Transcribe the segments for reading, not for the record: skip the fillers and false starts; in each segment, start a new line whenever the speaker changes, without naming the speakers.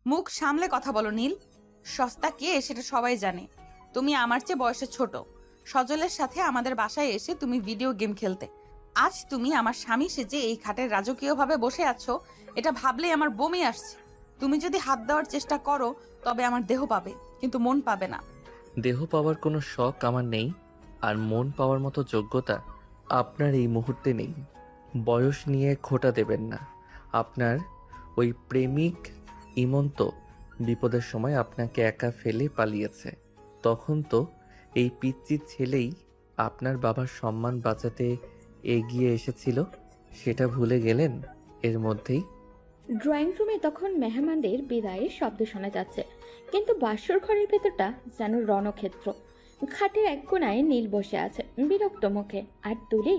মুখ সামলে কথা বলো নীল। সস্তা কে সেটা সবাই জানে। তুমি আমার চেয়ে বয়সে ছোট। সজলের সাথে আমাদের বাসায় এসে তুমি ভিডিও গেম খেলতে। আজ তুমি আমার স্বামী সেজে এই খাটের রাজকীয়ভাবে বসে আছো, এটা ভাবলেই আমার বমি আসছে। তুমি যদি হাত দেওয়ার চেষ্টা করো তবে আমার দেহ পাবে, কিন্তু মন পাবে না।
দেহ পাওয়ার কোনো শখ আমার নেই, আর মন পাওয়ার মতো যোগ্যতা আপনার এই মুহূর্তে নেই। বয়স নিয়ে খোঁটা দেবেন না। আপনার ওই প্রেমিক ইমন্ত বিপদের সময় আপনাকে একা ফেলে পালিয়েছে। তখন তো এই পিচ্চি ছেলেই আপনার বাবার সম্মান বাঁচাতে এগিয়ে এসেছিল, সেটা ভুলে গেলেন এর মধ্যেই।
ড্রয়িং রুমে তখন মেহমানদের বিদায়ের শব্দ শোনা যাচ্ছে, কিন্তু বাসর ঘরের ভেতরটা যেন রণক্ষেত্র। খাটের এক কোণায় নীল বসে আছে বিরক্ত মুখে, আর তুলি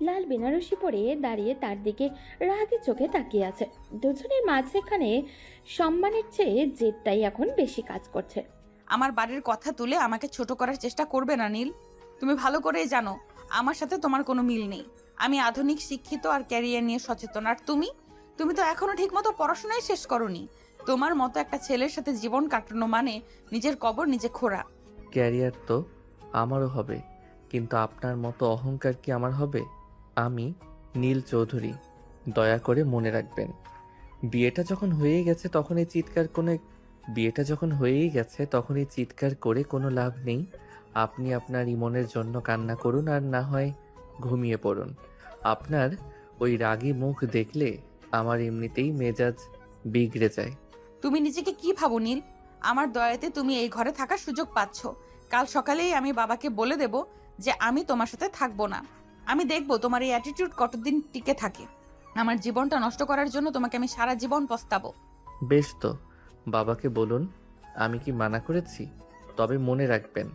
লাল বেনারসি পরে দাঁড়িয়ে তার দিকে রাগি চোখে তাকিয়ে আছে। দুজনের মাঝখানে সম্মানের চেয়ে জেদটাই এখন বেশি কাজ করছে।
আমার বাড়ির কথা তুলে আমাকে ছোট করার চেষ্টা করবে না নীল। তুমি ভালো করেই জানো আমার সাথে তোমার কোনো মিল নেই। আমি আধুনিক, শিক্ষিত আর ক্যারিয়ার নিয়ে সচেতন। আর তুমি তুমি তো এখনো ঠিকমতো পড়াশোনাই শেষ করোনি। তোমার মতো একটা ছেলের সাথে জীবন কাটানো মানে নিজের কবর নিজে খোঁড়া।
ক্যারিয়ার তো আমারও হবে, কিন্তু আপনার মতো অহংকার কি আমার হবে? আমি নীল চৌধুরী, দয়া করে মনে রাখবেন। বিয়েটা যখন হয়েই গেছে তখন এই চিৎকার কোনো বিয়েটা যখন হয়েই গেছে তখন এই চিৎকার করে কোনো লাভ নেই। আপনি আপনার ইমনের জন্য কান্না করুন, আর না হয় ঘুমিয়ে পড়ুন। আপনার ওই রাগী মুখ দেখলে আমার এমনিতেই মেজাজ বিগড়ে যায়।
তুমি নিজেকে কি ভাবো নীল? আমার দয়াতে তুমি এই ঘরে থাকার সুযোগ পাচ্ছ। কাল সকালেই আমি বাবাকে বলে দেব যে আমি তোমার সাথে থাকবো না। আমি দেখবো তোমার এই অ্যাটিটিউড কতদিন টিকে থাকে। আমার জীবনটা নষ্ট করার জন্য তোমাকে আমি সারা জীবন পস্তাবো।
বেশ তো, বাবাকে বলুন। আমি কি মানা করেছি? তবে মনে রাখবেন,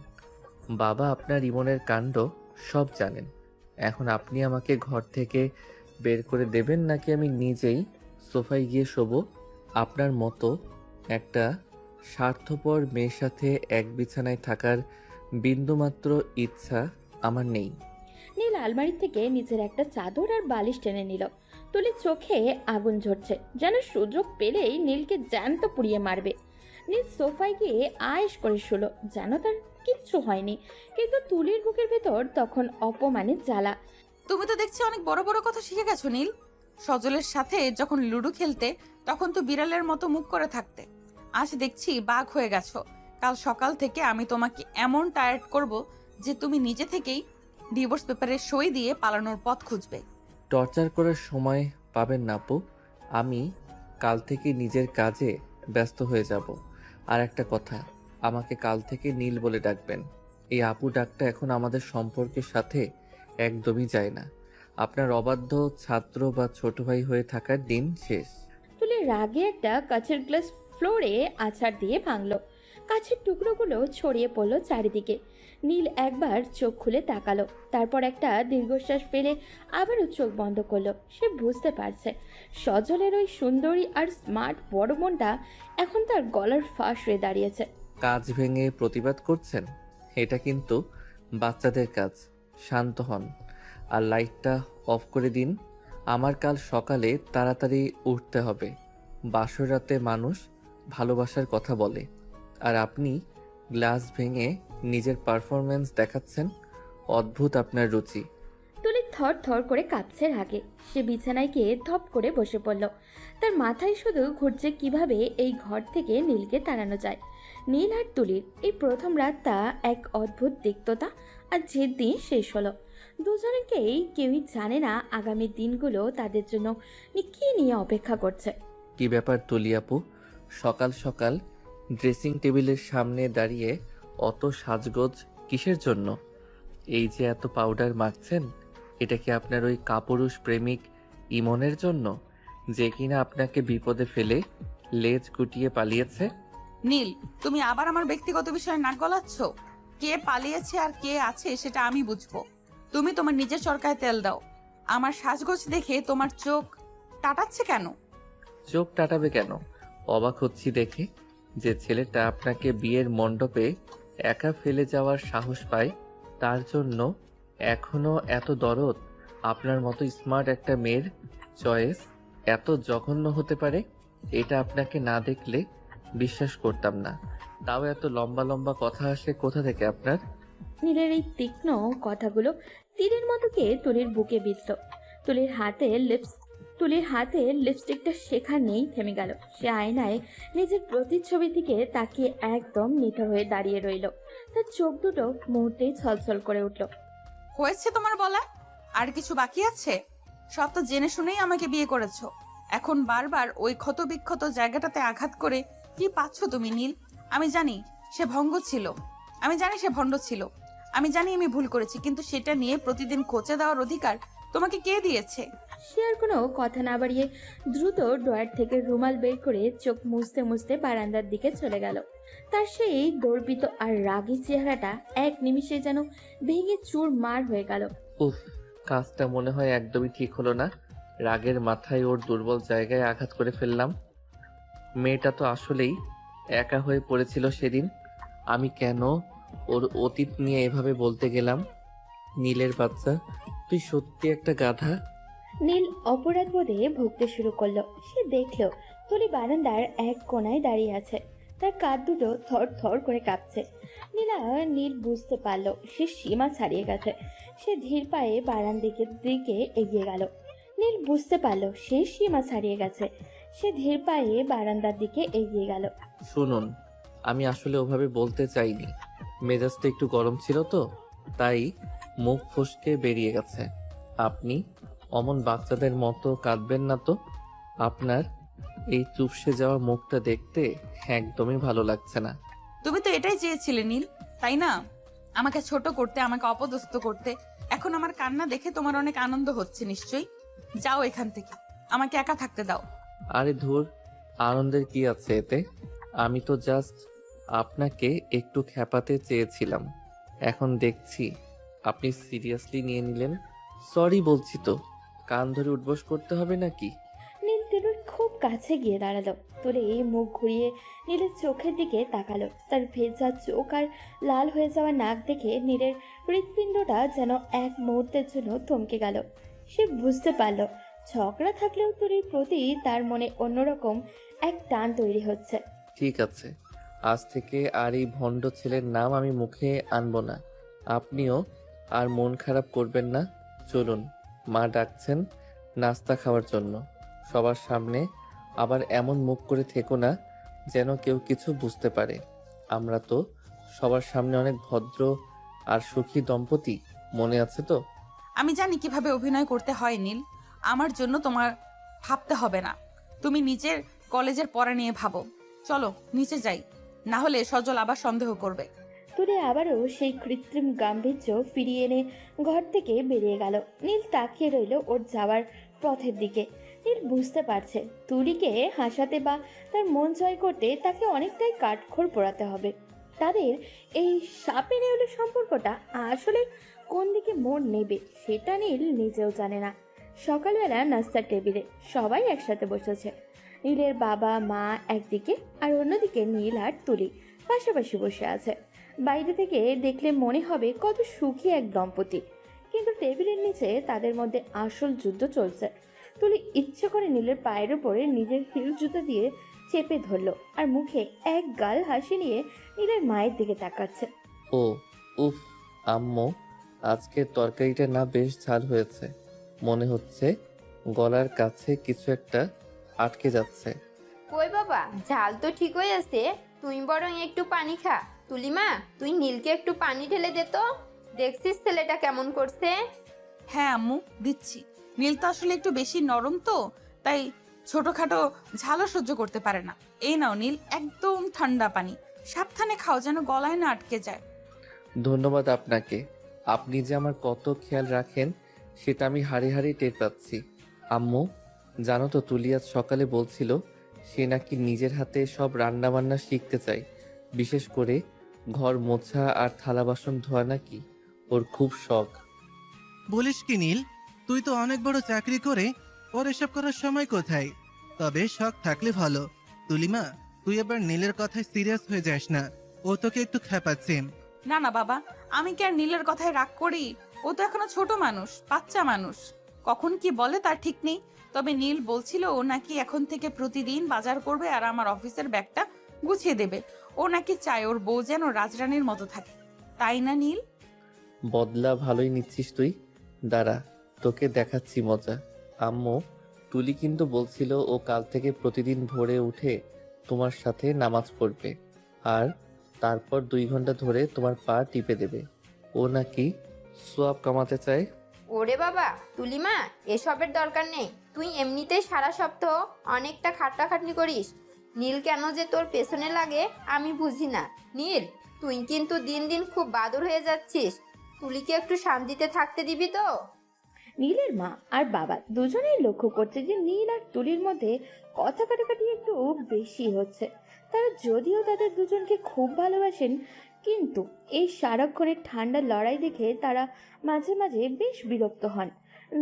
বাবা আপনার ইমনের কাণ্ড সব জানেন। এখন আপনি আমাকে ঘর থেকে বের করে দেবেন, নাকি আমি নিজেই সোফায় গিয়ে শোবো? আপনার মতো একটা স্বার্থপর মেয়ের সাথে এক বিছানায় থাকার বিন্দুমাত্র ইচ্ছা আমার নেই।
নীল আলমারি থেকে নিজের একটা চাদর আর বালিশ টেনে নিল। তুলির চোখে আগুন ঝরছে, যেন সুযোগ পেলেই নীলকে জ্যান্ত পুড়িয়ে মারবে। নীল সোফায় গিয়ে আয়েশ করে শুলো, যেন তার কিচ্ছু হয়নি। কিন্তু তুলির বুকের ভেতর তখন অপমানের জ্বালা।
তুমি তো দেখছি অনেক বড় বড় কথা শিখে গেছো নীল। সজলের সাথে যখন লুডো খেলতে তখন তো বিড়ালের মতো মুখ করে থাকতে। আজ দেখছি বাঘ হয়ে গেছো। কাল সকাল থেকে আমি তোমাকে এমন টায়ার্ড করব যে তুমি নিজে থেকেই ডিভোর্স পেপারে সই দিয়ে পালানোর পথ খুঁজবে।
টর্চার করার সময় পাবেন না আপু। আমি কাল থেকে নিজের কাজে ব্যস্ত হয়ে যাব। আর একটা কথা, আমাকে কাল থেকে নীল বলে ডাকবেন। এই আপু ডাকটা এখন আমাদের সম্পর্কের সাথে একদমই যায় না। আপনার অবাধ্য ছাত্র বা ছোট ভাই হয়ে থাকার দিন শেষ।
তুলে রাগে একটা কাচের গ্লাস ফ্লোরে আছাড় দিয়ে ভাঙলো। কাছের টুকরোগুলো ছড়িয়ে পড়লো চারিদিকে। নীল একবার চোখ খুলে তাকালো, তারপর একটা দীর্ঘশ্বাস ফেলে আবারও চোখ বন্ধ করলো। সে বুঝতে পারছে সজলের ওই সুন্দরী আর স্মার্ট বড় মনটা এখন তার গলার ফাঁস হয়ে দাঁড়িয়েছে।
কাজ ভেঙে প্রতিবাদ করছেন? এটা কিন্তু বাচ্চাদের কাজ। শান্ত হন, আর লাইটটা অফ করে দিন। আমার কাল সকালে তাড়াতাড়ি উঠতে হবে। বাসর রাতে মানুষ ভালোবাসার কথা বলে, আর আপনি গ্লাস ভেঙে নিজের পারফরম্যান্স দেখাচ্ছেন। অদ্ভুত আপনার রুচি।
তুলি থর থর করে কাঁপছে রাগে। সে বিছানায় গিয়ে ধপ করে বসে পড়ল। তার মাথায় শুধু ঘুরছে কিভাবে এই ঘর থেকে নীলকে তাড়ানো যায়। নীল আর তুলির এই প্রথম রাতটা এক অদ্ভুত তিক্ততা আর জেদ দিয়ে শেষ হলো। দুজনকেই কেউই জানে না আগামী দিনগুলো তাদের জন্য কি নিয়ে অপেক্ষা করছে।
কি ব্যাপার তুলি আপু, সকাল সকাল ড্রেসিং টেবিলের সামনে দাঁড়িয়ে অত সাজগোজ কিসের জন্য? এই যে এত পাউডার মাখছেন, এটা কি আপনার ওই কাপুরুষ প্রেমিক ইমনের জন্য, যে কিনা আপনাকে বিপদে ফেলে লেজ গুটিয়ে পালিয়েছে?
নীল, তুমি আবার আমার ব্যক্তিগত বিষয়ে নাক গলাচ্ছ। কে পালিয়েছে আর কে আছে সেটা আমি বুঝবো। তুমি তোমার নিজের চরকায় তেল দাও। আমার সাজগোজ দেখে তোমার চোখ টাটাচ্ছে কেন?
চোখ টাটাবে কেন? অবাক হচ্ছি দেখে যে ছেলেটা আপনাকে বিয়ের মণ্ডপে একা ফেলে যাওয়ার সাহস পায়, তার জন্য এখনো এত দরদ। আপনার মতো স্মার্ট একটা মেয়ের চয়েস এত জঘন্য হতে পারে, এটা আপনাকে না দেখলে বিশ্বাস করতাম না। তাও এত লম্বা লম্বা কথা আসে কোথা থেকে আপনার?
নীলের এই তীক্ষ্ণ কথাগুলো তীরের মতো গিয়ে তুলির বুকে বিঁধল। তুলির হাতে লিপস্টিকটা সেখানেই থেমে গেল। সে আয়নায় নিজের প্রতিচ্ছবি থেকে তাকিয়ে একদম নিথর হয়ে দাঁড়িয়ে রইল। তার চোখ দুটো মুহূর্তেই ছলছল করে উঠল।
হয়েছে তোমার বলা? আর কিছু বাকি আছে? সব তো জেনে শুনেই আমাকে বিয়ে করেছো। এখন বারবার ওই ক্ষতবিক্ষত জায়গাটাতে আঘাত করে কি পাচ্ছ তুমি নীল? আমি জানি সে ভঙ্গ ছিল, আমি জানি সে ভণ্ড ছিল, আমি জানি আমি ভুল করেছি, কিন্তু সেটা নিয়ে প্রতিদিন খোঁচে দেওয়ার অধিকার তোমাকে কে দিয়েছে?
সে আর কোনো কথা না বাড়িয়ে দ্রুত ড্রয়ার থেকে রুমাল বের করে চোখ মুছতে মুছতে বারান্দার দিকে চলে গেল। তার সেই গর্বিত আর রাগী চেহারাটা এক নিমিষে যেন ভেঙে চুরমার হয়ে গেল।
উফ, কাজটা মনে হয় একদমই ঠিক হলো না। রাগের মাথায় ওর দুর্বল জায়গায় আঘাত করে ফেললাম। মেয়েটা তো আসলেই একা হয়ে পড়েছিল সেদিন। আমি কেন ওর অতীত নিয়ে এভাবে বলতে গেলাম? নীলের বাচ্চা, তুই সত্যি একটা গাধা।
নীল অপরাধ বোধে ভুগতে শুরু করলো। সে দেখলো তুলি বারান্দার এক কোণায় দাঁড়িয়ে আছে। তার কাঁধ দুটো থর থর করে কাঁপছে। নীল বুঝতে পারলো সে সীমা ছাড়িয়ে গেছে। সে ধীর পায়ে বারান্দার দিকে এগিয়ে গেল। নীল বুঝতে পারলো সে সীমা ছাড়িয়ে গেছে। সে ধীর পায়ে বারান্দার দিকে এগিয়ে গেল।
শুনুন, আমি আসলে ওভাবে বলতে চাইনি। মেজাজটা একটু গরম ছিল তো, তাই মুখ ফসকে বেরিয়ে গেছে। আপনি অমন বাচ্চাদের মতো কাঁদবেন না তো। আপনার এই চুপসে যাওয়া মুখটা দেখতে একদমই ভালো লাগছে না।
তুমি তো এটাই চেয়েছিলে নীল, তাই না? আমাকে ছোট করতে, আমাকে অপদস্থ করতে। এখন আমার কান্না দেখে তোমার অনেক আনন্দ হচ্ছে নিশ্চয়ই। যাও এখান থেকে, আমাকে একা থাকতে দাও।
আরে ধুর, আনন্দের কি আছে এতে? আমি তো জাস্ট আপনাকে একটু খেপাতে চেয়েছিলাম। এখন দেখছি আপনি সিরিয়াসলি নিয়ে নিলেন। সরি বলছি তো, কান ধরে উঠবোস করতে হবে নাকি?
নীল তুলির খুব কাছে গিয়ে দাঁড়ালো। তুলি মুখ ঘুরিয়ে নীলের চোখের দিকে তাকালো। তার ভেজা চোখ আর লাল হয়ে যাওয়া নাক দেখে নীলের হৃৎপিণ্ডটা যেন এক মুহূর্তের জন্য থমকে গেল। সে বুঝতে পারল ঝগড়া থাকলেও তুলির প্রতি তার মনে অন্যরকম এক টান তৈরি হচ্ছে।
ঠিক আছে, আজ থেকে আর এই ভণ্ড ছেলের নাম আমি মুখে আনবো না। আপনিও আর মন খারাপ করবেন না। চলুন, মা ডাকছেন নাস্তা খাওয়ার জন্য। সবার সামনে আবার এমন মুখ করে থেকো না যেন কেউ কিছু বুঝতে পারে। আমরা তো সবার সামনে অনেক ভদ্র আর সুখী দম্পতি, মনে আছে তো?
আমি জানি কিভাবে অভিনয় করতে হয় নীল, আমার জন্য তোমার ভাবতে হবে না। তুমি নিজের কলেজের পড়া নিয়ে ভাবো। চলো নিচে যাই, না হলে সজল আবার সন্দেহ করবে।
তুলি আবারও সেই কৃত্রিম গাম্ভীর্য ফিরিয়ে এনে ঘর থেকে বেরিয়ে গেল। নীল তাকিয়ে রইল ওর যাওয়ার পথের দিকে। নীল বুঝতে পারছে তুলিকে হাসাতে বা তার মন জয় করতে তাকে অনেকটাই কাঠখড় পোড়াতে হবে। তাদের এই সাপে নেউলের সম্পর্কটা আসলে কোন দিকে মোড় নেবে সেটা নীল নিজেও জানে না। সকালবেলা নাস্তার টেবিলে সবাই একসাথে বসেছে। নীলের বাবা মা একদিকে আর অন্যদিকে নীল আর তুলি পাশাপাশি বসে আছে। বাইরে থেকে দেখলে মনে হবে কত সুখী এক দম্পতি, কিন্তু টেবিলের নিচে তাদের মধ্যে আসল যুদ্ধ চলছে। তুলি ইচ্ছে করে নীলের পায়ের উপরে নিজের হিল জুতো দিয়ে চেপে ধরলো আর মুখে এক গাল হাসি নিয়ে নীলের মায়ের দিকে তাকাচ্ছে।
ও উফ, আম্মু, আজকের তরকারিটা না বেশ ঝাল হয়েছে। মনে হচ্ছে গলার কাছে কিছু একটা আটকে যাচ্ছে।
কই বাবা, ঝাল তো ঠিকই আছে, তুই বরং একটু পানি খা। তুলিমা, তুই নীলকে একটু পানি ঢেলে দে তো। দেখছিস ছেলেটা কেমন করছে?
হ্যাঁ আম্মু, দিচ্ছি। নীল তো আসলে একটু বেশি নরম তো, তাই ছোটখাটো ঝালও সহ্য করতে পারে না। এই নাও নীল, একদম ঠান্ডা পানি। সাবধানে খাও যেন গলায় না আটকে যায়।
ধন্যবাদ আপনাকে। আপনি যে আমার কত খেয়াল রাখেন সেটা আমি হাড়ে হাড়ে টের পাচ্ছি। আম্মু, জানো তো তুলি আজ সকালে বলছিল সে নাকি নিজের হাতে সব রান্না বান্না শিখতে চায়। বিশেষ করে ঘর মোছা আর থালা বাসন ধোয়া নাকি ওর খুব শখ।
বলিস কি নীল, তুই তো অনেক বড় চাকরি করে ওর এসব করার সময় কোথায়? তবে শখ থাকলে ভালো। তুলিমা, তুই এবার নীলের কথায় সিরিয়াস হয়ে যাস না, ও তোকে একটু খেপাচ্ছে।
না না বাবা, আমি কি আর নীলের কথায় রাগ করি? ও তো এখনো ছোট মানুষ, বাচ্চা মানুষ, কখন কি বলে তার ঠিক নেই। তবে নীল বলছিল ও নাকি এখন থেকে প্রতিদিন বাজার করবে আর আমার অফিসের ব্যাগটা গুছিয়ে দেবে। ও নাকি চায় ওর বউ যেন রাজরানীর মতো থাকে, তাই না নীল?
বদলা ভালোই নিচ্ছিস তুই। দাঁড়া, তোকে দেখাচ্ছি মজা। আম্মু, তুলি কিন্তু বলছিল ও কাল থেকে প্রতিদিন ভোরে উঠে তোমার সাথে নামাজ পড়বে, আর তারপর 2 ঘন্টা ধরে তোমার পা টিপে দেবে। ও নাকি সোয়াব কামাতে চায়।
ওরে বাবা, তুলিমা, এসবের দরকার নেই। তুই এমনিতেই সারা সপ্তাহ অনেকটা খাটাখাটনি করিস। নীল কেন যে তোর পেছনে লাগে আমি বুঝি না। নীল, তুই কিন্তু দিন দিন খুব বাদর হয়ে যাচ্ছিস। তুলিকে একটু শান্তিতে থাকতে দিবি তো?
নীলের মা আর বাবা দুজনেই লক্ষ্য করছে যে নীল আর তুলির মধ্যে কথা কাটাকাটি একটু বেশি হচ্ছে। তারা যদিও তাদের দুজনকে খুব ভালোবাসেন, কিন্তু এই সারাক্ষণের ঠান্ডা লড়াই দেখে তারা মাঝে মাঝে বেশ বিরক্ত হন।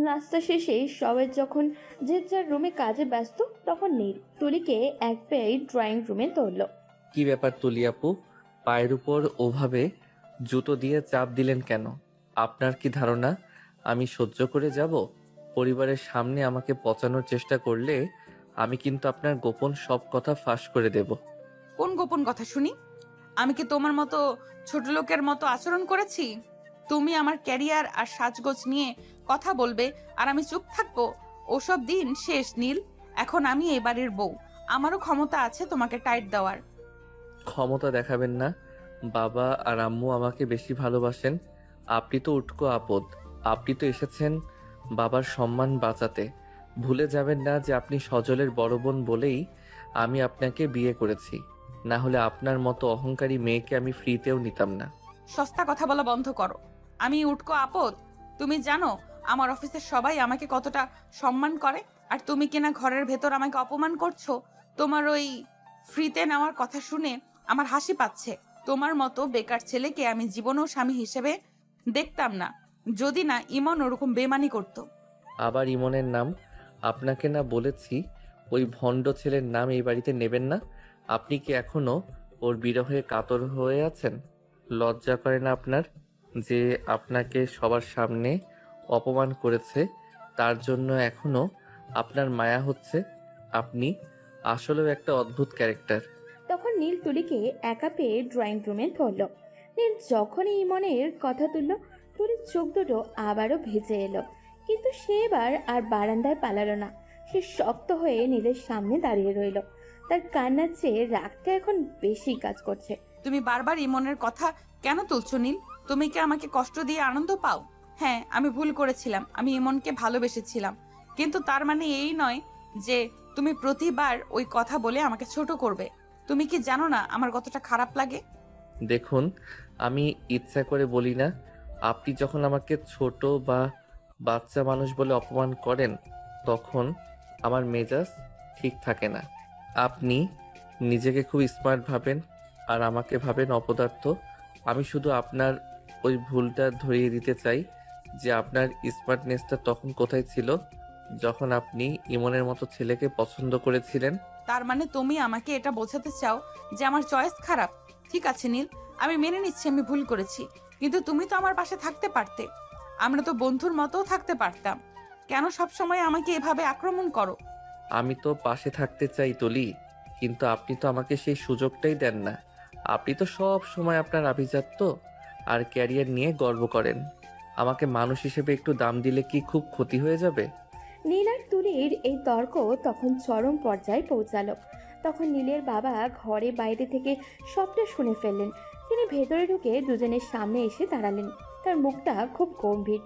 নাস্তা শেষে সবাই যখন যে যার রুমে কাজে ব্যস্ত, তখন নীল তুলিকে এক পেয়ে ড্রয়িং রুমে তুলল।
কি ব্যাপার তুলি আপু, পায়ের উপর ওভাবে জুতো দিয়ে চাপ দিলেন কেন? আপনার কি ধারণা আমি সহ্য করে যাব? পরিবারের সামনে আমাকে পচানোর চেষ্টা করলে আমি কিন্তু আপনার গোপন সব কথা ফাঁস করে দেব।
কোন গোপন কথা শুনি? আমি কি তোমার মতো ছোট লোকের মতো আচরণ করেছি? তুমি আমার ক্যারিয়ার আর সাজগোজ নিয়ে কথা বলবে আর আমি চুপ থাকবো? ওসব দিন শেষ নীল। এখন আমি এই বাড়ির বউ, আমারও ক্ষমতা আছে তোমাকে টাইট দেওয়ার।
ক্ষমতা দেখাবেন না। বাবা আর আম্মু আমাকে বেশি ভালোবাসেন। আপনি তো উটকো আপদ। আপনি তো এসেছেন বাবার সম্মান বাঁচাতে। ভুলে যাবেন না যে আপনি সজলের বড় বোন বলেই আমি আপনাকে বিয়ে করেছি। না হলে আপনার মতো অহংকারী মেয়েকে আমি ফ্রিতেও নিতাম না।
সস্তা কথা বলা বন্ধ করো। আমি উটকো আপদ? তুমি জানো আমার অফিসের সবাই আমাকে কতটা সম্মান করে, আর তুমি কিনা ঘরের ভেতর আমাকে অপমান করছো। তোমার ওই ফ্রিতে নেওয়ার কথা শুনে আমার হাসি পাচ্ছে। তোমার মতো বেকার ছেলেকে আমি জীবনেও স্বামী হিসেবে দেখতাম না, যদি না ইমন ওরকম বেমানি করতো।
আবার ইমনের নাম? আপনাকে না বলেছি ওই ভণ্ড ছেলের নাম এই বাড়িতে নেবেন না? আপনি কি এখনো ওর বিরহে কাতর হয়ে আছেন? লজ্জা করে না আপনার যে আপনাকে সবার সামনে অপমান করেছে, তার জন্য এখনো আপনার মায়া হচ্ছে? আপনি আসলেও একটা অদ্ভুত ক্যারেক্টার।
তখন নীল তুলিকে একা পেয়ে ড্রয়িং রুমে ধরল। নীল যখনই ইমনের কথা তুলল, তুলির চোখ দুটো আবারও ভেজে এলো, কিন্তু সে এবার আর বারান্দায় পালালো না। সে শক্ত হয়ে নীলের সামনে দাঁড়িয়ে রইল। তার কান্নার চেয়ে রাগটা এখন বেশি কাজ করছে।
তুমি বারবার ইমনের কথা কেন তুলছো নীল? তুমি কি আমাকে কষ্ট দিয়ে আনন্দ পাও? হ্যাঁ, আমি ভুল করেছিলাম, আমি ইমনকে ভালোবেসেছিলাম, কিন্তু তার মানে এই নয় যে তুমি প্রতিবার ওই কথা বলে আমাকে ছোট করবে। তুমি কি জানো না আমার কতটা খারাপ লাগে?
দেখুন, আমি ইচ্ছা করে বলি না। আপনি যখন আমাকে ছোট বা বাচ্চা মানুষ বলে অপমান করেন, তখন আমার মেজাজ ঠিক থাকে না। আপনি নিজেকে খুব স্মার্ট ভাবেন আর আমাকে ভাবেন অপদার্থ। আমি শুধু আপনার ওই ভুলটা ধরিয়ে দিতে চাই যে আপনার স্মার্টনেসটা তখন কোথায় ছিল, যখন আপনি ইমনের মতো ছেলেকে পছন্দ করেছিলেন।
তার মানে তুমি আমাকে এটা বোঝাতে চাও যে আমার চয়েস খারাপ? ঠিক আছে নীল, আমি মেনে নিচ্ছি আমি ভুল করেছি, কিন্তু তুমি তো আমার পাশে থাকতে পারতে। আমরা তো বন্ধুর মতোও থাকতে পারতাম। কেন সবসময় আমাকে এভাবে আক্রমণ করো?
আমি তো পাশে থাকতে চাই তুলি, কিন্তু আপনি তো আমাকে সেই সুযোগটাই দেন না। আপনি তো সব সময় আপনার আভিজাত্য আর ক্যারিয়ার নিয়ে গর্ব করেন। আমাকে মানুষ হিসেবে একটু দাম দিলে কি খুব ক্ষতি হয়ে যাবে?
নীল আর তুলির এই তর্ক তখন চরম পর্যায়ে পৌঁছালো। তখন নীলের বাবা ঘরে বাইরে থেকে সবটা শুনে ফেললেন। তিনি ভেতরে ঢুকে দুজনের সামনে এসে দাঁড়ালেন। তার মুখটা খুব গম্ভীর।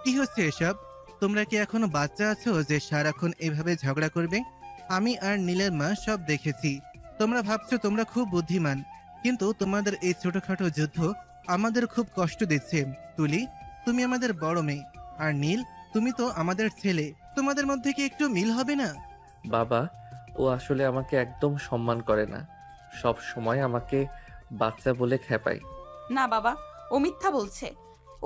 কি হচ্ছে এসব? তোমরা কি এখনো বাচ্চা আছো যে সারাক্ষণ এভাবে ঝগড়া করবে? আমি আর নীলের মা সব দেখেছি। তোমরা ভাবছো তোমরা খুব বুদ্ধিমান, কিন্তু তোমাদের এই ছোটখাটো যুদ্ধ আমাদের খুব কষ্ট দিচ্ছে। তুলি, তুমি আমাদের বড় মেয়ে, আর নীল, তুমি তো আমাদের ছেলে। তোমাদের মধ্যে কি একটু মিল হবে না?
বাবা, ও আসলে আমাকে একদম সম্মান করে না। সব সময় আমাকে বাচ্চা বলে খেপায়।
না বাবা, ও মিথ্যা বলছে।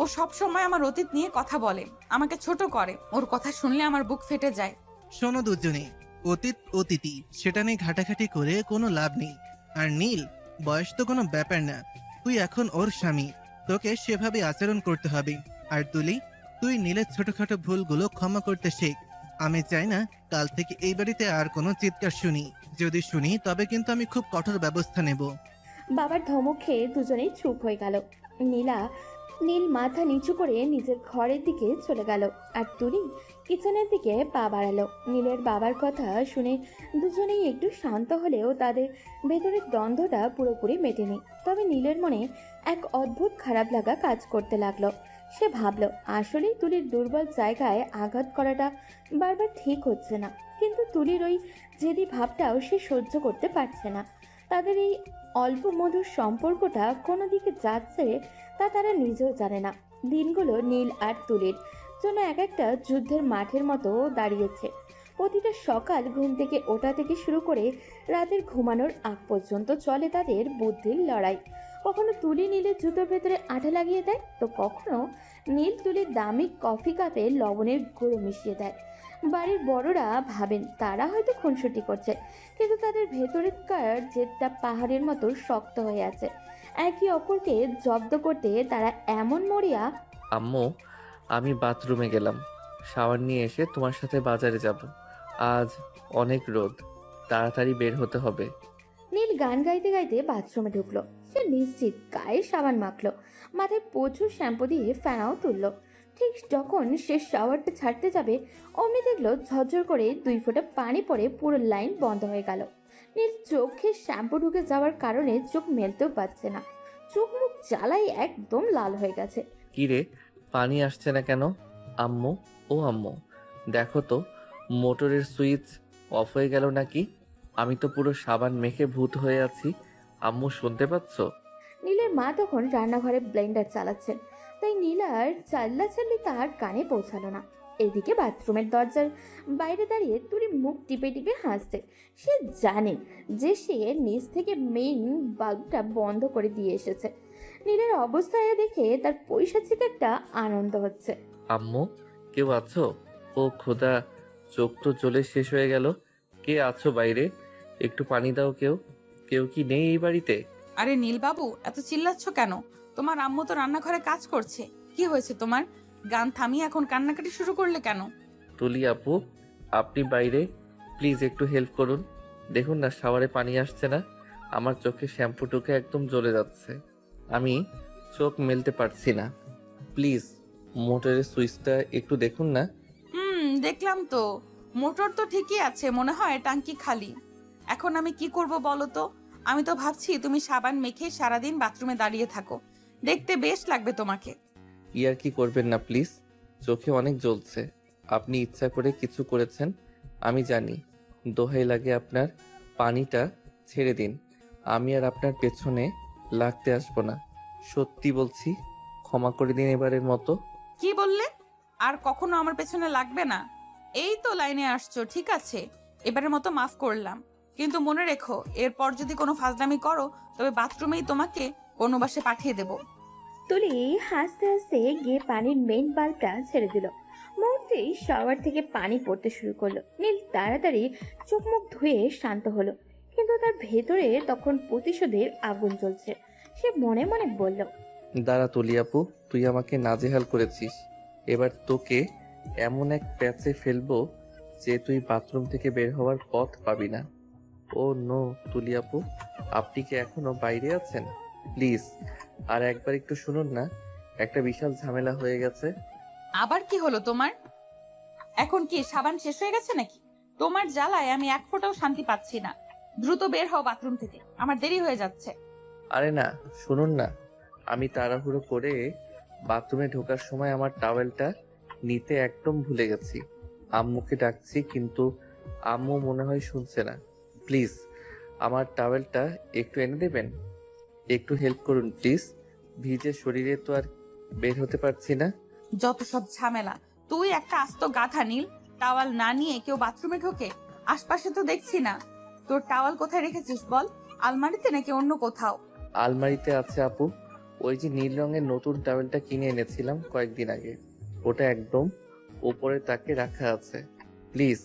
ও সব সময় আমার অতীত নিয়ে কথা বলে, আমাকে ছোট করে। ওর কথা শুনলে আমার বুক ফেটে যায়।
শোনো দুজনে, অতীত অতীতই, সেটা নিয়ে ঘাটাঘাটি করে কোনো লাভ নেই। আর নীল, বয়স তো কোনো ব্যাপার না। তুই এখন ওর স্বামী, তোকে সেভাবে আচরণ করতে হবে। আর তুলি, তুই নীলের ছোটখাটো ভুলগুলো ক্ষমা করতে শেখ। আমি চাই না কাল থেকে এই বাড়িতে আর কোনো চিৎকার শুনি। যদি শুনি তবে কিন্তু আমি খুব কঠোর ব্যবস্থা নেব।
বাবার ধমক খেয়ে দুজনেই চুপ হয়ে গেল। নীল মাথা নিচু করে নিজের ঘরের দিকে চলে গেল, আর তুলি কিচেনের দিকে পা বাড়ালো। নীলের বাবার কথা শুনে দুজনেই একটু শান্ত হলেও তাদের ভেতরের দ্বন্দ্বটা পুরোপুরি মেটেনি। তবে নীলের মনে এক অদ্ভুত খারাপ লাগা কাজ করতে লাগলো। সে ভাবলো আসলেই তুলির দুর্বল জায়গায় আঘাত করাটা বারবার ঠিক হচ্ছে না, কিন্তু তুলির ওই জেদি ভাবটাও সে সহ্য করতে পারছে না। তাদের এই অল্প মধুর সম্পর্কটা কোনো দিকে যাচ্ছে তা তারা নিজেও জানে না। দিনগুলো নীল আর তুলির জন্য এক একটা যুদ্ধের মাঠের মতো দাঁড়িয়েছে। প্রতিটা সকাল ঘুম থেকে ওঠা থেকে শুরু করে রাতের ঘুমানোর আগ পর্যন্ত চলে তাদের বুদ্ধির লড়াই। কখনো তুলি নীলের জুতোর ভেতরে আঠা লাগিয়ে দেয়, তো কখনো নীল তুলির দামি কফি কাপে লবণের গুঁড়ো মিশিয়ে দেয়। বাড়ির বড়রা ভাবেন তারা হয়তো খুনসুটি করছে, কিন্তু তাদের ভেতরের জেদটা পাহাড়ের মতো শক্ত হয়ে আছে। একে অপরকে জব্দ করতে তারা এমন মরিয়া।
আম্মু, আমি বাথরুমে গেলাম, শাওয়ার নিয়ে এসে তোমার সাথে বাজারে যাব। আজ অনেক রোদ, তাড়াতাড়ি বের হতে হবে।
নীল গান গাইতে গাইতে বাথরুমে ঢুকলো। সে নিশ্চিত গায়ে সাবান মাখলো, মাথায় প্রচুর শ্যাম্পু দিয়ে ফেনাও তুললো। ঠিক যখন সে শাওয়ারটা ছাড়তে যাবে, অমনি দেখলো ঝরঝর করে 2 ফোঁটা পানি পড়ে পুরো লাইন বন্ধ হয়ে গেল। নীল চোখে শ্যাম্পু ঢুকে যাওয়ার কারণে চোখ মেলতেও পারছে না। চোখ মুখ জ্বালাই একদম লাল হয়ে গেছে।
কি রে, পানি আসছে না কেন? আম্মু, ও আম্মু, দেখো তো মোটরের সুইচ অফ হয়ে গেল নাকি? আমি তো পুরো সাবান মেখে ভূত হয়ে আছি। আম্মু, শুনতে পাচ্ছ?
নীলের মা তখন রান্নাঘরে ব্লেন্ডার চালাচ্ছেন, তাই নীলার চাল্লাচাল্লি তার কানে পৌঁছালো না। এদিকে বাথরুমের দরজার বাইরে দাঁড়িয়ে তুলি মুখ টিপে টিপে হাসছে। সে জানে যে সে নিচ থেকে মেইন বাল্বটা বন্ধ করে দিয়ে এসেছে। নীলের অবস্থায় দেখে তার পৈশাচিক একটা আনন্দ হচ্ছে।
আম্মু, কেউ আছো? ও খোদা, চোখ তো জ্বলে শেষ হয়ে গেল। কে আছো বাইরে? একটু পানি দাও। কেউ কেউ কি নেই এই বাড়িতে?
আরে নীলবাবু, এত চিল্লাচ্ছ কেন? তোমার আম্মু তো রান্নাঘরে কাজ করছে। কি হয়েছে তোমার? গান থামিয়ে এখন কান্নাকাটি শুরু করলে কেন?
তুলি আপু, আপনি বাইরে প্লিজ একটু হেল্প করুন। দেখুন না, শাওয়ারে পানি আসছে না। আমার চোখে শ্যাম্পু টুকে একদম জ্বলে যাচ্ছে। আমি চোখ মেলতে পারছি না। প্লিজ মোটরের সুইচটা একটু দেখুন না।
দেখলাম তো, মোটর তো ঠিকই আছে, মনে হয় টাঙ্কি খালি। এখন আমি কি করব বলো তো? আমি তো ভাবছি তুমি সাবান মেখে সারাদিন বাথরুমে দাঁড়িয়ে থাকো, দেখতে বেশ লাগবে তোমাকে।
ইয়ার কি করবেন না প্লিজ, চোখে অনেক জ্বলছে। আপনি ইচ্ছা করে কিছু করেছেন, আমি জানি। দোহাই লাগে আপনার, পানিটা ছেড়ে দিন। আমি আর আপনার পেছনে লাগতে আসবো না। সত্যি বলছি, ক্ষমা করে দিন এবারের মতো।
কি বললে? আর কখনো আমার পেছনে লাগবে না? এই তো লাইনে আসছো, ঠিক আছে, এবারের মতো মাফ করলাম, কিন্তু মনে রেখো এরপর যদি কোনো ফাজলামি করো তবে বাথরুমেই তোমাকে কোনো বাসে পাঠিয়ে দেব।
তুলি হাসতে হাসতে গিয়ে পানির মেইন বাল্বটা ছেড়ে দিল। মুহূর্তেই শাওয়ার থেকে পানি পড়তে শুরু করলো। নীল তাড়াতাড়ি চোখ মুখ ধুয়ে শান্ত হলো, কিন্তু তার ভেতরে তখন প্রতিশোধের আগুন জ্বলছে। সে মনে মনে বলল,
দাঁড়া তুলি আপু, তুই আমাকে নাজেহাল করেছিস। এবার তোকে এমন এক প্যাচে ফেলবো যে তুই বাথরুম থেকে বের হওয়ার পথ পাবি না। ও নো তুলি আপু, আপনি কি এখনো বাইরে আছেন? প্লিজ আর একবার একটু শুনুন না, একটা বিশাল ঝামেলা হয়ে গেছে।
আবার কি হলো তোমার? এখন কি সাবান শেষ হয়ে গেছে নাকি? তোমার জ্বালায় আমি এক ফোঁটাও শান্তি পাচ্ছি না। দ্রুত বের হও বাথরুম থেকে, আমার দেরি হয়ে যাচ্ছে।
আরে না, শুনুন না, আমি তাড়াহুড়ো করে বাথরুমে ঢোকার সময় আমার টাওয়েলটা নিতে একদম ভুলে গেছি। আম্মুকে ডাকছি কিন্তু আম্মু মনে হয় শুনছে না। প্লিজ আমার টাওয়েলটা একটু এনে দেবেন? একটু হেল্প করুন প্লিজ। ভিজে শরীরে তো আর বের হতে পারছি না।
যত সব ঝামেলা! তুই একটা আস্ত গাধা নীল, টাওয়াল না নিয়ে কেউ বাথরুমে ঢোকে? আশপাশে তো দেখছি না। তোর টাওয়াল কোথায় রেখেছিস বল? আলমারিতে নাকি অন্য কোথাও?
আলমারিতে আছে আপু, ওই যে নীল রঙের নতুন টাওয়েলটা কিনে এনেছিলাম কয়েকদিন আগে, ওটা একদম ওপরে তাকে রাখা আছে। প্লিজ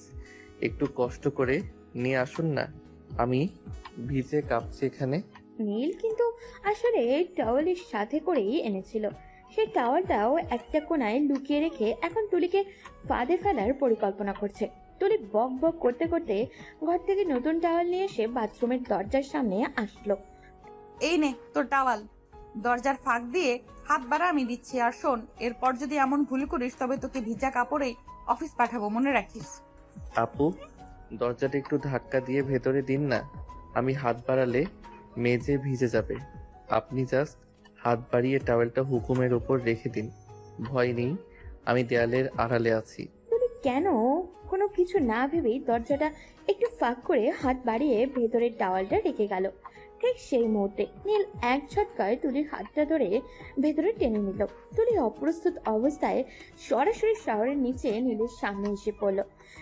একটু কষ্ট করে নিয়ে আসুন না, আমি ভিজে কাঁপছি এখানে।
নীল কিন্তু আসলে টাওয়ালের সাথে করেই এনেছিল। সেই টাওয়ালটাও একটা কোনায় লুকিয়ে রেখে এখন তুলিকে ফাঁদে ফেলার পরিকল্পনা করছে। তুলি বক বক করতে করতে ঘর থেকে নতুন টাওয়াল নিয়ে এসে বাথরুমের দরজার সামনে আসলো।
এই নে তোর টাওয়াল, দরজার ফাঁক দিয়ে হাত বাড়া আমি দিচ্ছি। আর শোন, এরপর যদি এমন ভুল করিস তবে তোকে ভিজা কাপড়েই অফিস পাঠাবো, মনে রাখিস।
আপু, দরজাটা একটু ধাক্কা দিয়ে ভেতরে দিন না। আমি হাত বাড়ালে মেঝে ভিজে যাবে। আপনি জাস্ট হাত বাড়িয়ে টাওয়েলটা হুকুমের ওপর রেখে দিন। ভয় নেই, আমি দেয়ালের আড়ালে আছি।
তুলি কেন কোনো কিছু না ভেবেই দরজাটা একটু ফাঁক করে হাত বাড়িয়ে ভেতরের টাওয়ালটা রেখে গেল। ঠিক সেই মুহূর্তে নীল এক ঝটকায় তুলির হাতটা ধরে ভেতরে টেনে নিল। তুলি অপ্রস্তুত অবস্থায় সরাসরি শাওয়ারের নিচে নীলের সামনে এসে পড়ল।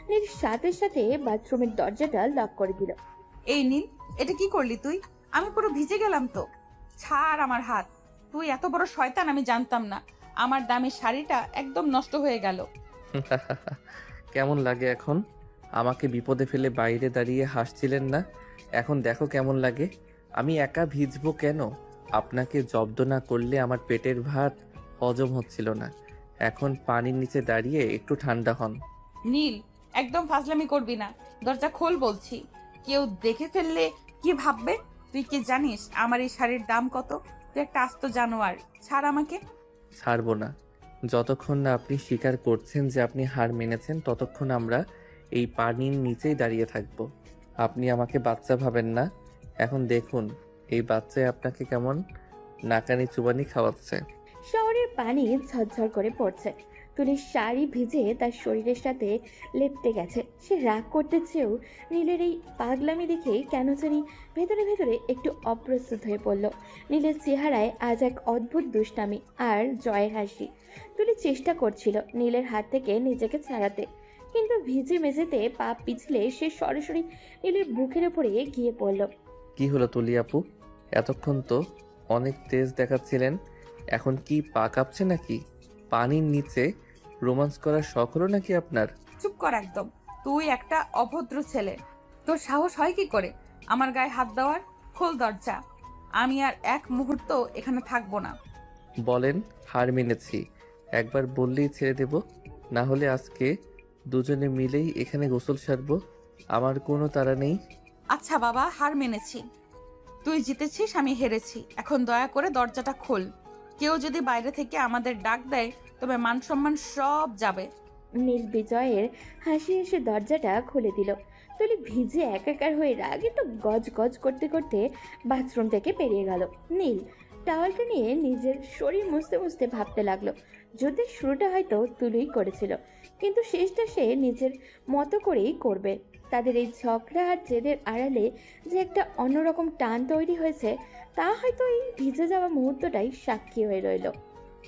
নীল সাথে সাথে বাথরুমের দরজাটা লক করে দিল।
এই নীল, এটা কি করলি তুই? আমি পুরো ভিজে গেলাম তো। ছাড় আমার হাত। তুই এত বড় শয়তান আমি জানতাম না। আমার দামি শাড়িটা একদম নষ্ট হয়ে গেল।
কেমন লাগে এখন? আমাকে বিপদে ফেলে বাইরে দাঁড়িয়ে হাসছিলেন না? এখন দেখো কেমন লাগে। আমি একা ভিজবো কেন? আপনাকে জব্দ না করলে আমার পেটের ভাত হজম হচ্ছিল না। এখন পানির নিচে দাঁড়িয়ে একটু ঠান্ডা হন।
নীল, একদম ফাজলামি করবি না। দরজা খোল বলছি। কেউ দেখে ফেললে কি ভাববে? তুই কি জানিস আমার এই শাড়ির দাম কত? তুই একটা আস্ত জানোয়ার। ছাড় আমাকে।
ছাড়বো না। যতক্ষণ না আপনি স্বীকার করছেন যে আপনি হার মেনেছেন, ততক্ষণ আমরা এই পানির নিচেই দাঁড়িয়ে থাকব। আপনি আমাকে বাচ্চা ভাবেন না। এখন দেখুন এই বাচ্চায় আপনাকে কেমন নাকানি চুবানি খাওয়াচ্ছে।
শাওয়ারের পানি ঝরঝর করে পড়ছে। তুলির শাড়ি ভিজে তার শরীরের সাথে লেপটে গেছে। সে রাগ করতে চেয়েও নীলের এই পাগলামি দেখে কেন জানি ভেতরে ভেতরে একটু অপ্রস্তুত হয়ে পড়ল। নীলের চেহারায় আজ এক অদ্ভুত দুষ্টামি আর জয়ের হাসি। তুলি চেষ্টা করছিল নীলের হাত থেকে নিজেকে ছাড়াতে, কিন্তু ভিজে মেঝেতে পা পিছলে সে সরাসরি নীলের বুকের উপরে গিয়ে পড়ল।
কি হলো তুলি আপু? এতক্ষণ তো অনেক তেজ দেখাচ্ছিলেন, এখন কি পা কাঁপছে নাকি? পানির নিচে রোমান্স করার শখ হলো নাকি আপনার?
চুপ কর একদম। তুই একটা অভদ্র ছেলে। তোর সাহস হয় কি করে আমার গায়ে হাত দেওয়ার? খোল দরজা। আমি আর এক মুহূর্ত এখানে থাকবো না।
বলেন হার মেনেছি, একবার বললেই ছেড়ে দেব। না হলে আজকে দুজনে মিলেই এখানে গোসল সারবো। আমার কোনো তাড়া নেই।
আচ্ছা বাবা, হার মেনেছি। তুই জিতেছিস, আমি হেরেছি। এখন দয়া করে দরজাটা খোল। কেউ যদি বাইরে থেকে আমাদের ডাক দেয় তবে মান সম্মান সব যাবে।
নীল বিজয়ের হাসি এসে দরজাটা খুলে দিল। তুলি ভিজে একাকার হয়ে রাগে তো গজ গজ করতে করতে বাথরুম থেকে বেরিয়ে গেল। নীল টাওয়ালটা নিয়ে নিজের শরীর মুছতে মুছতে ভাবতে লাগলো, যদিও শুরুটা হয়তো তুলিই করেছিল, কিন্তু শেষটা সে নিজের মতো করেই করবে। তাদের এই ঝগড়া আর জেদের আড়ালে যে একটা অন্যরকম টান তৈরি হয়েছে, তা হয়তো এই ভিজে যাওয়া মুহূর্তটাই সাক্ষী হয়ে রইল।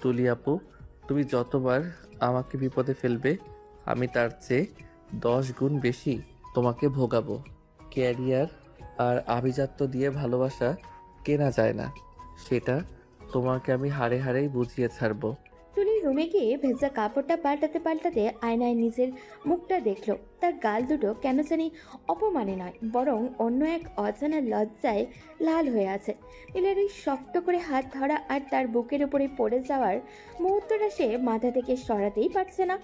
তুলি আপু, তুমি যতবার আমাকে বিপদে ফেলবে আমি তার চেয়ে 10 গুণ বেশি তোমাকে ভোগাবো। ক্যারিয়ার আর আভিজাত্য দিয়ে ভালোবাসা কেনা যায় না, সেটা তোমাকে আমি হাড়ে হাড়েই বুঝিয়ে ছাড়বো।
তুলি রুমে গিয়ে ভেজা কাপড়টা পাল্টাতে পাল্টাতে আয়নায় নিজের মুখটা দেখলো। তার গাল দুটো কেন জানি অপমানে নয়, বরং অন্য এক অজানা লজ্জায় লাল হয়ে আছে। নীলের ওই শক্ত করে হাত ধরা আর তার বুকের উপরে পড়ে যাওয়ার মুহূর্তটা সে মাথা থেকে সরাতেই পারছে না।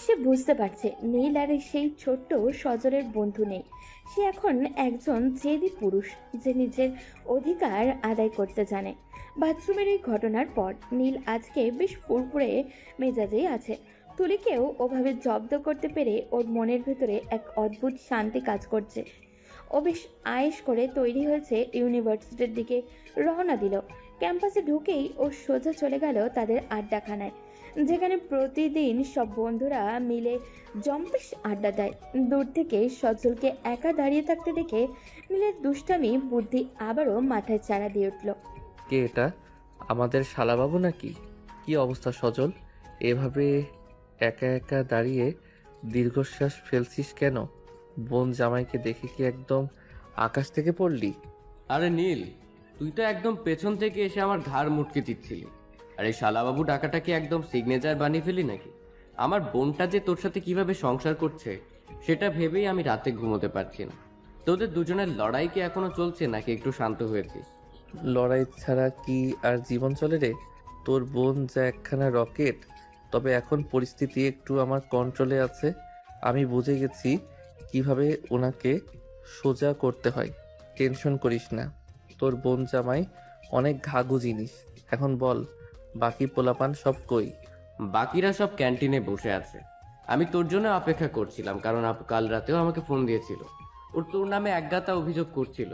সে বুঝতে পারছে নীল আর সেই ছোট্ট সজলের বন্ধু নেই। সে এখন একজন জেদি পুরুষ যে নিজের অধিকার আদায় করতে জানে। বাথরুমের এই ঘটনার পর নীল আজকে বেশ ফুরফুরে মেজাজেই আছে। তুলিকেও ওভাবে জব্দ করতে পেরে ওর মনের ভেতরে এক অদ্ভুত শান্তি কাজ করছে। ও বেশ আয়েশ করে তৈরি হয়েছে ইউনিভার্সিটির দিকে রওনা দিল। ক্যাম্পাসে ঢুকেই ও সোজা চলে গেল তাদের আড্ডাখানায়, যেখানে প্রতিদিন সব বন্ধুরা মিলে জম্পেশ আড্ডা দেয়। দূর থেকে সজলকে একা দাঁড়িয়ে থাকতে দেখে নীলের দুষ্টামি বুদ্ধি আবারও মাথায় চাড়া দিয়ে উঠল।
কে এটা? আমাদের শালাবাবু নাকি? কি অবস্থা সজল? এভাবে একা একা দাঁড়িয়ে দীর্ঘশ্বাস ফেলছিস কেন? বোন জামাইকে দেখে কি একদম আকাশ থেকে পড়লি?
আরে নীল, তুই তো একদম পেছন থেকে এসে আমার ঘাড় মুটকে দিচ্ছিলি। আরে শালাবাবু ডাকাটা কি একদম সিগনেচার বানিয়ে ফেলি নাকি? আমার বোনটা যে তোর সাথে কিভাবে সংসার করছে সেটা ভেবেই আমি রাতে ঘুমোতে পারছি না। তোদের দুজনের লড়াই কি এখনো চলছে নাকি একটু শান্ত হয়েছিস?
লড়াই ছাড়া কি আর জীবন চলে রে? তোর বোন যা একখানা রকেট, তবে এখন পরিস্থিতি একটু আমার কন্ট্রোলে আছে। আমি বুঝে গেছি কিভাবে ওনাকে সোজা করতে হয়। টেনশন করিস না, তোর বোন জামাই অনেক ঘাঘু জিনিস। এখন বল, বাকি পোলাপান সব কই?
বাকিরা সব ক্যান্টিনে বসে আছে। আমি তোর জন্য অপেক্ষা করছিলাম, কারণ আপু কাল রাতেও আমাকে ফোন দিয়েছিল। ওর তোর নামে একগাতা অভিযোগ করছিল।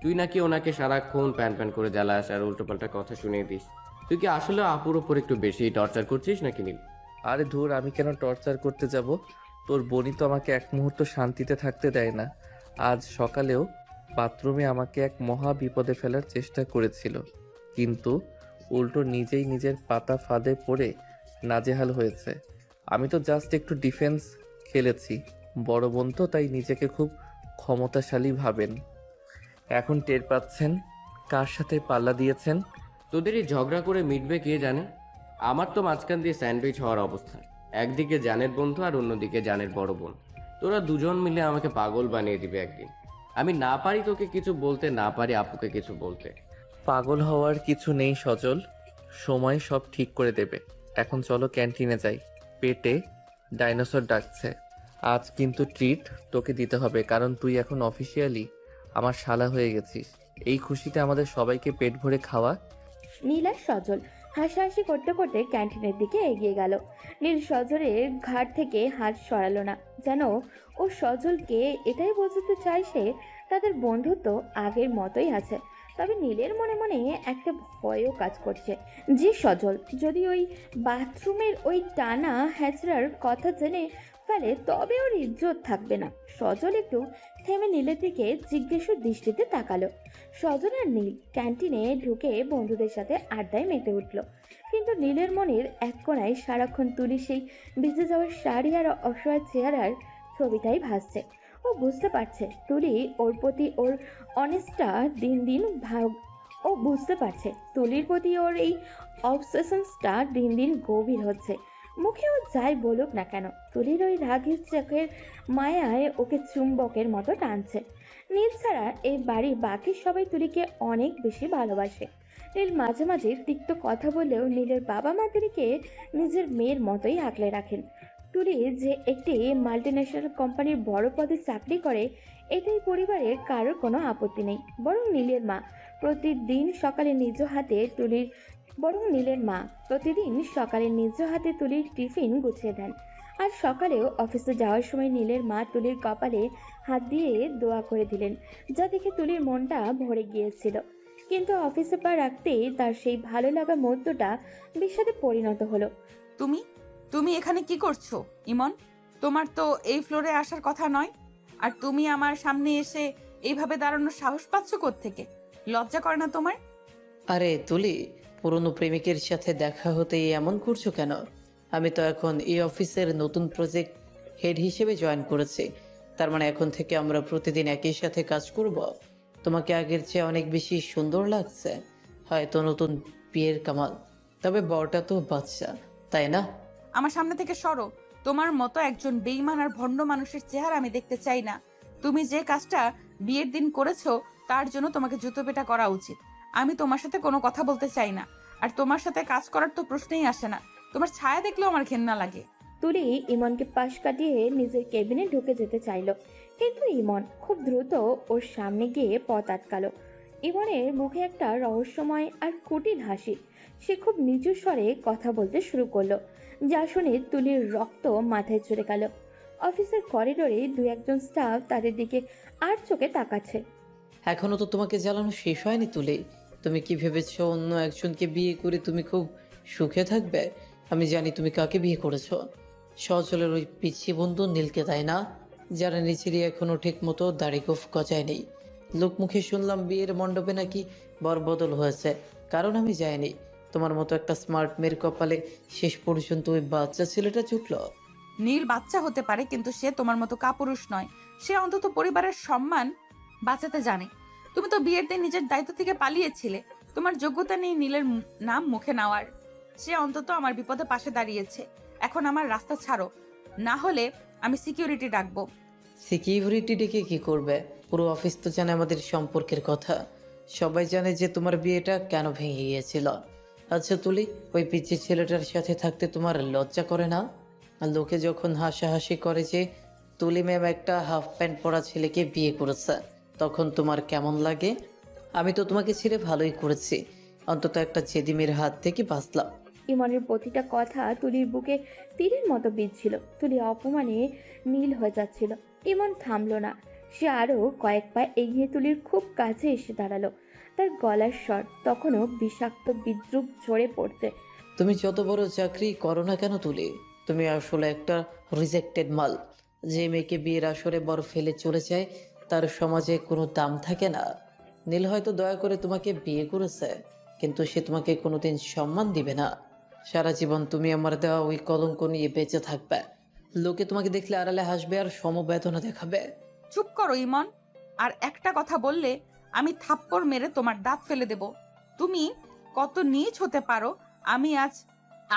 তুই নাকি ওনাকে সারাক্ষণ প্যান প্যান করে জ্বালাস আর উল্টোপাল্টা কথা শুনিয়ে দিস। তুই কি আসলে আপুর ওপর একটু বেশি টর্চার করছিস নাকি নীল?
আরে ধুর, আমি কেন টর্চার করতে যাব? তোর বোনই তো আমাকে এক মুহূর্ত শান্তিতে থাকতে দেয় না। আজ সকালেও বাথরুমে আমাকে এক মহা বিপদে ফেলার চেষ্টা করেছিল, কিন্তু উল্টো নিজেই নিজের পাতা ফাঁদে পড়ে নাজেহাল হয়েছে। আমি তো জাস্ট একটু ডিফেন্স খেলেছি। বড় বোন তো, তাই নিজেকে খুব ক্ষমতাশালী ভাবেন। এখন টের পাচ্ছেন কার সাথে পাল্লা দিয়েছেন।
তোদের এই ঝগড়া করে মিটবে কে জানে। আমার তো মাঝখান দিয়ে স্যান্ডউইচ হওয়ার অবস্থা। একদিকে জানের বন্ধু আর অন্যদিকে জানের বড় বোন। তোরা দুজন মিলে আমাকে পাগল বানিয়ে দিবে একদিন। আমি না পারি তোকে কিছু বলতে, না পারি আপুকে কিছু বলতে।
পাগল হওয়ার কিছু নেই সজল, সময় সব ঠিক করে দেবে। এখন চলো ক্যান্টিনে যাই, পেটে ডাইনোসর ডাকছে। আজ কিন্তু ট্রিট তোকে দিতে হবে, কারণ তুই এখন অফিসিয়ালি আমার শালা হয়ে গেছিস। এই খুশিতে আমাদের সবাইকে পেট ভরে খাওয়া।
নীল আর সজল হাসাহাসি করতে করতে ক্যান্টিনের দিকে এগিয়ে গেল। নীল সজলের ঘাট থেকে হাত সরালো না, যেন ও সজলকে এটাই বোঝাতে চাইছে তাদের বন্ধুত্ব আগের মতোই আছে। তবে নীলের মনে মনে একটা ভয়ও কাজ করছে যে সজল যদি ওই বাথরুমের ওই টানা হ্যাচড়ার কথা জেনে ফেলে তবে ওর ইজ্জত থাকবে না। সজল একটু থেমে নীলের দিকে জিজ্ঞাসু দৃষ্টিতে তাকালো। সজল আর নীল ক্যান্টিনে ঢুকে বন্ধুদের সাথে আড্ডায় মেতে উঠল, কিন্তু নীলের মনের এক কোণায় সারাক্ষণ তুলি সেই ভিজে যাওয়ার শাড়ি আর অসহায় চেহারার ছবিটাই ভাসছে। ও বুঝতে পারছে তুলি ওর প্রতি ওর অনেস্টটা দিন দিন ও বুঝতে পারছে তুলির প্রতি ওর এই অবসেশনসটা দিন দিন গভীর হচ্ছে। মুখে ও যাই বলুক না কেন, তুলির ওই রাগের চোখের মায়ায় ওকে চুম্বকের মতো টানছে। নীল ছাড়া এই বাড়ির বাকি সবাই তুলিকে অনেক বেশি ভালোবাসে। নীল মাঝে মাঝে তিক্ত কথা বললেও নীলের বাবা মা তুলিকে নিজের মেয়ের মতোই আগলে রাখেন। তুলি যে একটি মাল্টিন্যাশনাল কোম্পানির বড় পদে চাকরি করে এটাই পরিবারের কারোর কোনো আপত্তি নেই। বরং নীলের মা প্রতিদিন সকালে নিজ হাতে তুলির টিফিন গুছিয়ে দেন। আর সকালেও অফিসে যাওয়ার সময় নীলের মা তুলির কপালে হাত দিয়ে দোয়া করে দিলেন, যা দেখে তুলির মনটা ভরে গিয়েছিল। কিন্তু অফিসে পা রাখতেই তার সেই ভালো লাগা মুহূর্তটা বিষাদে পরিণত হলো।
তুমি তুমি এখানে কি করছো ইমন? তোমার তো এই ফ্লোরে আসার কথা নয়। আর তুমি আমার সামনে এসে এইভাবে দাঁড়ানোর সাহস পাচ্ছ কোত্থেকে? লজ্জা করে না তোমার?
আরে তুলি, পুরনো প্রেমিকের সাথে দেখা হতেই এমন করছো কেন? আমি তো এখন এই অফিসের নতুন প্রজেক্ট হেড হিসেবে জয়েন করেছি। তার মানে এখন থেকে আমরা প্রতিদিন একই সাথে কাজ করব। তোমাকে আগের চেয়ে অনেক বেশি সুন্দর লাগছে, হয়তো নতুন বিয়ের কামাল। তবে বরটা তো বাচ্চা, তাই না?
আমার সামনে থেকে সরো। তোমার মতো একজন বেঈমান আর ভণ্ড মানুষের চেহারা আমি দেখতে চাই না। তুমি যে কাজটা বিয়ের দিন করেছো তার জন্য তোমাকে জুতো পেটা করা উচিত। আমি তোমার সাথে কোনো কথা বলতে চাই না। আর তোমার সাথে কাজ করার তো প্রশ্নই আসে না। তোমার ছায়া দেখলেও আমার ঘেন্না লাগে।
তুলি ইমনকে পাশ কাটিয়ে নিজের কেবিনে ঢুকে যেতে চাইল, কিন্তু ইমন খুব দ্রুত ওর সামনে গিয়ে পথ আটকালো। ইমনের মুখে একটা রহস্যময় আর কুটিল হাসি। সে খুব নিচু স্বরে কথা বলতে শুরু করলো, যা শুনে তুলির রক্ত মাথায় চড়ে গেল। অফিসের করিডোরে দু একজন স্টাফ তাদের দিকে আর চোখে তাকাচ্ছে।
এখনো তো তোমাকে জ্বালানো শেষ হয়নি তুলি। তুমি কি ভেবেছো অন্য একজনকে বিয়ে করে তুমি খুব সুখে থাকবে? আমি জানি তুমি কাকে বিয়ে করেছো। সজলের ওই পিচ্ছি বন্ধু নীলকে, তাই না? যারা নিজেরই এখনো ঠিক মতো দাড়ি গোফ গজায় নেই। লোকমুখে শুনলাম বিয়ের মণ্ডপে নাকি বরবদল হয়েছে, কারণ আমি যাইনি। তোমার মতো একটা স্মার্ট মেয়ের কপালে শেষ পর্যন্ত ওই বাচ্চা ছেলেটা জুটলো।
নীল বাচ্চা হতে পারে, কিন্তু সে তোমার মতো কাপুরুষ নয়। সে অন্তত পরিবারের সম্মান বাঁচাতে জানে। তুমি তো বিয়ের দিন নিজের দায়িত্ব থেকে পালিয়েছিলে। তোমার যোগ্যতা নেই নীলের নাম মুখে নেওয়ার। সে অন্তত আমার বিপদে পাশে দাঁড়িয়েছে। এখন আমার রাস্তা ছাড়ো, না হলে আমি সিকিউরিটি ডাকবো।
সিকিউরিটি ডেকে কি করবে? পুরো অফিস তো জানে আমাদের সম্পর্কের কথা। সবাই জানে যে তোমার বিয়েটা কেন ভেঙে গিয়েছিল। আচ্ছা তুলি, ওই পিচ্ছি ছেলেটার সাথে থাকতে তোমার লজ্জা করে না? আর লোকে যখন হাসাহাসি করে যে তুলি ম্যাম একটা হাফ প্যান্ট পরা ছেলেকে বিয়ে করেছে, তখন তোমার কেমন লাগে? আমি তো তোমাকে ছেড়ে ভালোই করেছি, অন্তত একটা জেদিমের হাত থেকে বাঁচলাম।
ইমনের প্রতিটা কথা তুলির বুকে তীরের মতো বিঁধছিল। তুলি অপমানে নীল হয়ে যাচ্ছিল। ইমন থামলো না, সে আরও কয়েক পা এগিয়ে তুলির খুব কাছে এসে দাঁড়ালো। তার গলার স্বর তখনও বিষাক্ত বিদ্রুপ ঝরে পড়ছে।
তুমি যত বড় চাকরি করো না কেন তুলি, তুমি আসলে একটা রিজেক্টেড মাল। যে মেয়েকে বিয়ের আসরে বর ফেলে চলে যায় তার সমাজে কোনো দাম থাকে না। নীল হয়তো দয়া করে তোমাকে বিয়ে করেছে, কিন্তু সে তোমাকে কোনোদিন সম্মান দিবে না। সারা জীবন তুমি আমার দেওয়া ওই কলঙ্ক নিয়ে বেঁচে থাকবে। লোকে তোমাকে দেখলে আড়ালে হাসবে আর সমবেদনা দেখাবে।
চুপ করো ইমন, আর একটা কথা বললে আমি থাপ্পড় মেরে তোমার দাঁত ফেলে দেব। তুমি কত নীচ হতে পারো আমি আজ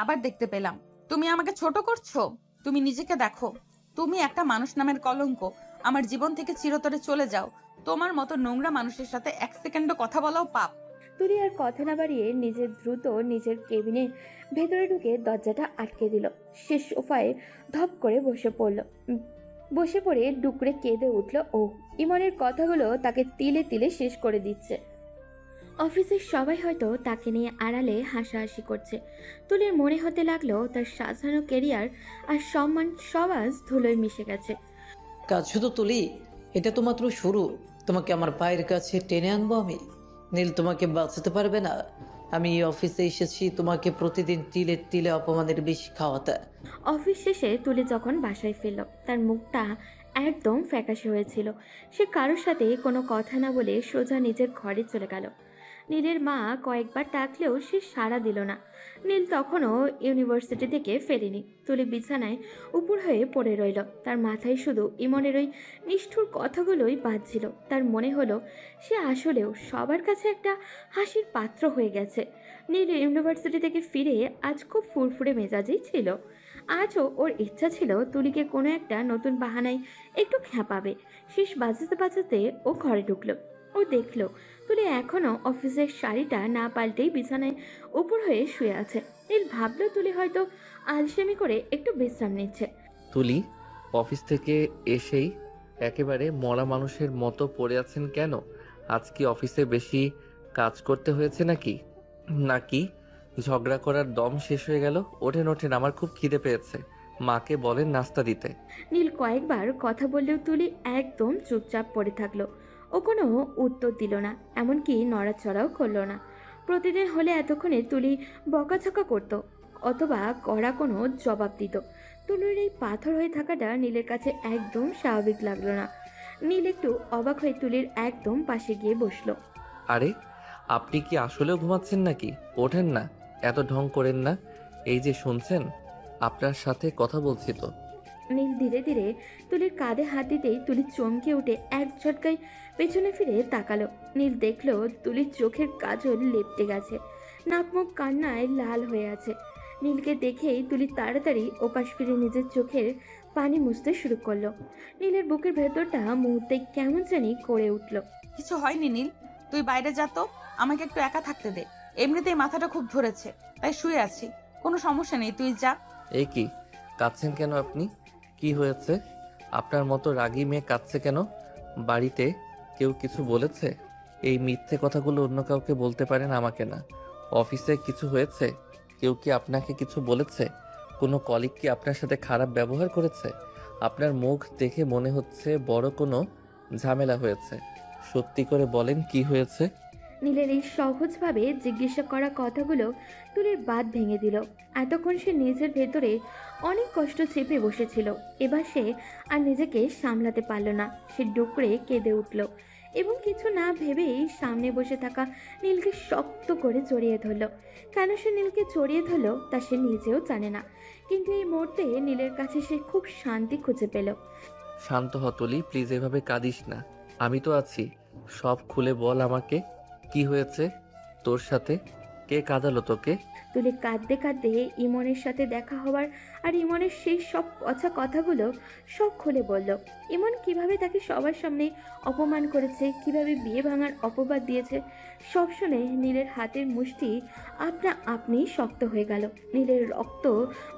আবার দেখতে পেলাম। তুমি আমাকে ছোট করছো? তুমি নিজেকে দেখো, তুমি একটা মানুষ নামের কলঙ্ক। আমার জীবন থেকে চিরতরে চলে যাও। তোমার মতো নোংরা মানুষের সাথে এক সেকেন্ডও কথা বলাও পাপ।
তুলি আর কথা না বাড়িয়ে নিজের কেবিনে ভেতরে ঢুকে দরজাটা আটকে দিল। সে সোফায় ধপ করে বসে পড়ে ডুকরে কেঁদে উঠল। ও ইমনের কথাগুলো তাকে তিলে তিলে শেষ করে দিচ্ছে। অফিসের সবাই হয়তো তাকে নিয়ে আড়ালে হাসাহাসি করছে। তুলির মনে হতে লাগলো তার সাজানো কেরিয়ার আর সম্মান সব আজ ধুলোয় মিশে গেছে।
কাজ শুধু তুলি, এটা তো মাত্র শুরু। তোমাকে আমার পায়ের কাছে টেনে আনবো আমি। নীল তোমাকে বাঁচাতে পারবে না। আমি এই অফিসে এসেছি তোমাকে প্রতিদিন তিলে তিলে অপমানের বিষ খাওয়াতে।
অফিস শেষে তুলি যখন বাসায় ফিরল, তার মুখটা একদম ফ্যাকাশে হয়েছিল। সে কারোর সাথে কোনো কথা না বলে সোজা নিজের ঘরে চলে গেল। নীলের মা কয়েকবার ডাকলেও সে সাড়া দিল না। নীল তখনও ইউনিভার্সিটি থেকে ফেরেনি। তুলি বিছানায় উপর হয়ে পড়ে রইল। তার মাথায় শুধু ইমনের ওই নিষ্ঠুর কথাগুলোই বাজছিল। তার মনে হলো সে আসলেও সবার কাছে একটা হাসির পাত্র হয়ে গেছে। নীল ইউনিভার্সিটি থেকে ফিরে আজ খুব ফুরফুরে মেজাজেই ছিল। আজও ওর ইচ্ছা ছিল তুলিকে কোনো একটা নতুন বাহানায় একটু খ্যাপাবে। শেষ বাজাতে বাজাতে ও ঘরে ঢুকলো। ও দেখলো তুলি এখনও অফিসের শাড়িটা না পাল্টেই বিছানায় উপর হয়ে শুয়ে আছে। নীল ভাবলো তুলি হয়তো আলসেমি করে একটু বিশ্রাম নিচ্ছে।
তুলি অফিস থেকে এসেই একেবারে মরা মানুষের মতো পড়ে আছেন কেন? আজ কি অফিসে বেশি কাজ করতে হয়েছে নাকি নাকি ঝগড়া করার দম শেষ হয়ে গেল? ওঠেন ওঠেন, আমার খুব খিদে পেয়েছে, মাকে বলেন নাস্তা দিতে।
নীল কয়েকবার কথা বললেও তুলি একদম চুপচাপ পড়ে থাকলো। ও কোনো উত্তর দিল না, এমনকি নড়াচড়াও করলো না। প্রতিদিন হলে এতক্ষণে তুলি বকাঝকা করতো অথবা কড়া কোনো জবাব দিত। তুলির এই পাথর হয়ে থাকাটা নীলের কাছে একদম স্বাভাবিক লাগলো না। নীল একটু অবাক হয়ে তুলির একদম পাশে গিয়ে বসলো।
আরে আপনি কি আসলেও ঘুমাচ্ছেন নাকি? ওঠেন না, এত ঢং করেন না। এই যে শুনছেন, আপনার সাথে কথা বলছি তো।
নীল ধীরে ধীরে তুলির কাঁধে হাত দিতেই তুলি চমকে উঠে এক ঝটকায় পেছনে ফিরে তাকালো। নীল দেখলো তুলির চোখের কাজল লেপটে গেছে, নাক মুখ কান্নায় লাল হয়ে আছে। নীলকে দেখেই তুলি তাড়াতাড়ি ওপাশ ফিরে নিজের চোখের পানি মুছতে শুরু করলো। নীলের বুকের ভেতরটা মুহূর্তে কেমন জানি করে উঠল।
কিছু হয়নি নীল, তুই বাইরে যা তো, আমাকে একটু একা থাকতে দে। এমনিতেই মাথাটা খুব ধরেছে, তাই শুয়ে আছি। কোনো সমস্যা নেই, তুই যা।
এই কি কাঁদছেন কেন আপনি? কি হয়েছে? আপনার মতো রাগী মেয়ে কাঁদছে কেন? বাড়িতে কেউ কিছু বলেছে? এই মিথ্যে কথাগুলো অন্য কাউকে বলতে পারেন, আমাকে না। অফিসে কিছু হয়েছে? কেউ কি আপনাকে কিছু বলেছে? কোনো কলিগ কি আপনার সাথে খারাপ ব্যবহার করেছে? আপনার মুখ দেখে মনে হচ্ছে বড় কোনো ঝামেলা হয়েছে। সত্যি করে বলেন, কি হয়েছে?
নীলের এই সহজভাবে জিজ্ঞাসা করা কথাগুলো তুলির বাদ ভেঙে দিল। এতক্ষণ সে নিজের ভেতরে অনেক কষ্ট চেপে বসেছিল, এবার সে আর নিজেকে সামলাতে পারল না। সে ডুকরে কেঁদে উঠল এবং কিছু না ভেবেই সামনে বসে থাকা নীলকে শক্ত করে জড়িয়ে ধরল। কেন সে নীলকে জড়িয়ে ধরল তা সে নিজেও জানে না, কিন্তু এই মুহূর্তে নীলের কাছে সে খুব শান্তি খুঁজে পেল।
শান্ত হ তুলি, প্লিজ এভাবে কাঁদিস না। আমি তো আছি, সব খুলে বল আমাকে। কি হয়েছে তোর সাথে? কে কাঁদালো তোকে?
তুলি কাঁদতে কাঁদতে ইমনের সাথে দেখা হওয়ার আর ইমনের সেই সব পচা কথাগুলো সব খুলে বলল। ইমন কিভাবে তাকে সবার সামনে অপমান করেছে, কিভাবে বিয়ে ভাঙার অপবাদ দিয়েছে, সব শুনে নীলের হাতের মুষ্টি আপনা আপনি শক্ত হয়ে গেল। নীলের রক্ত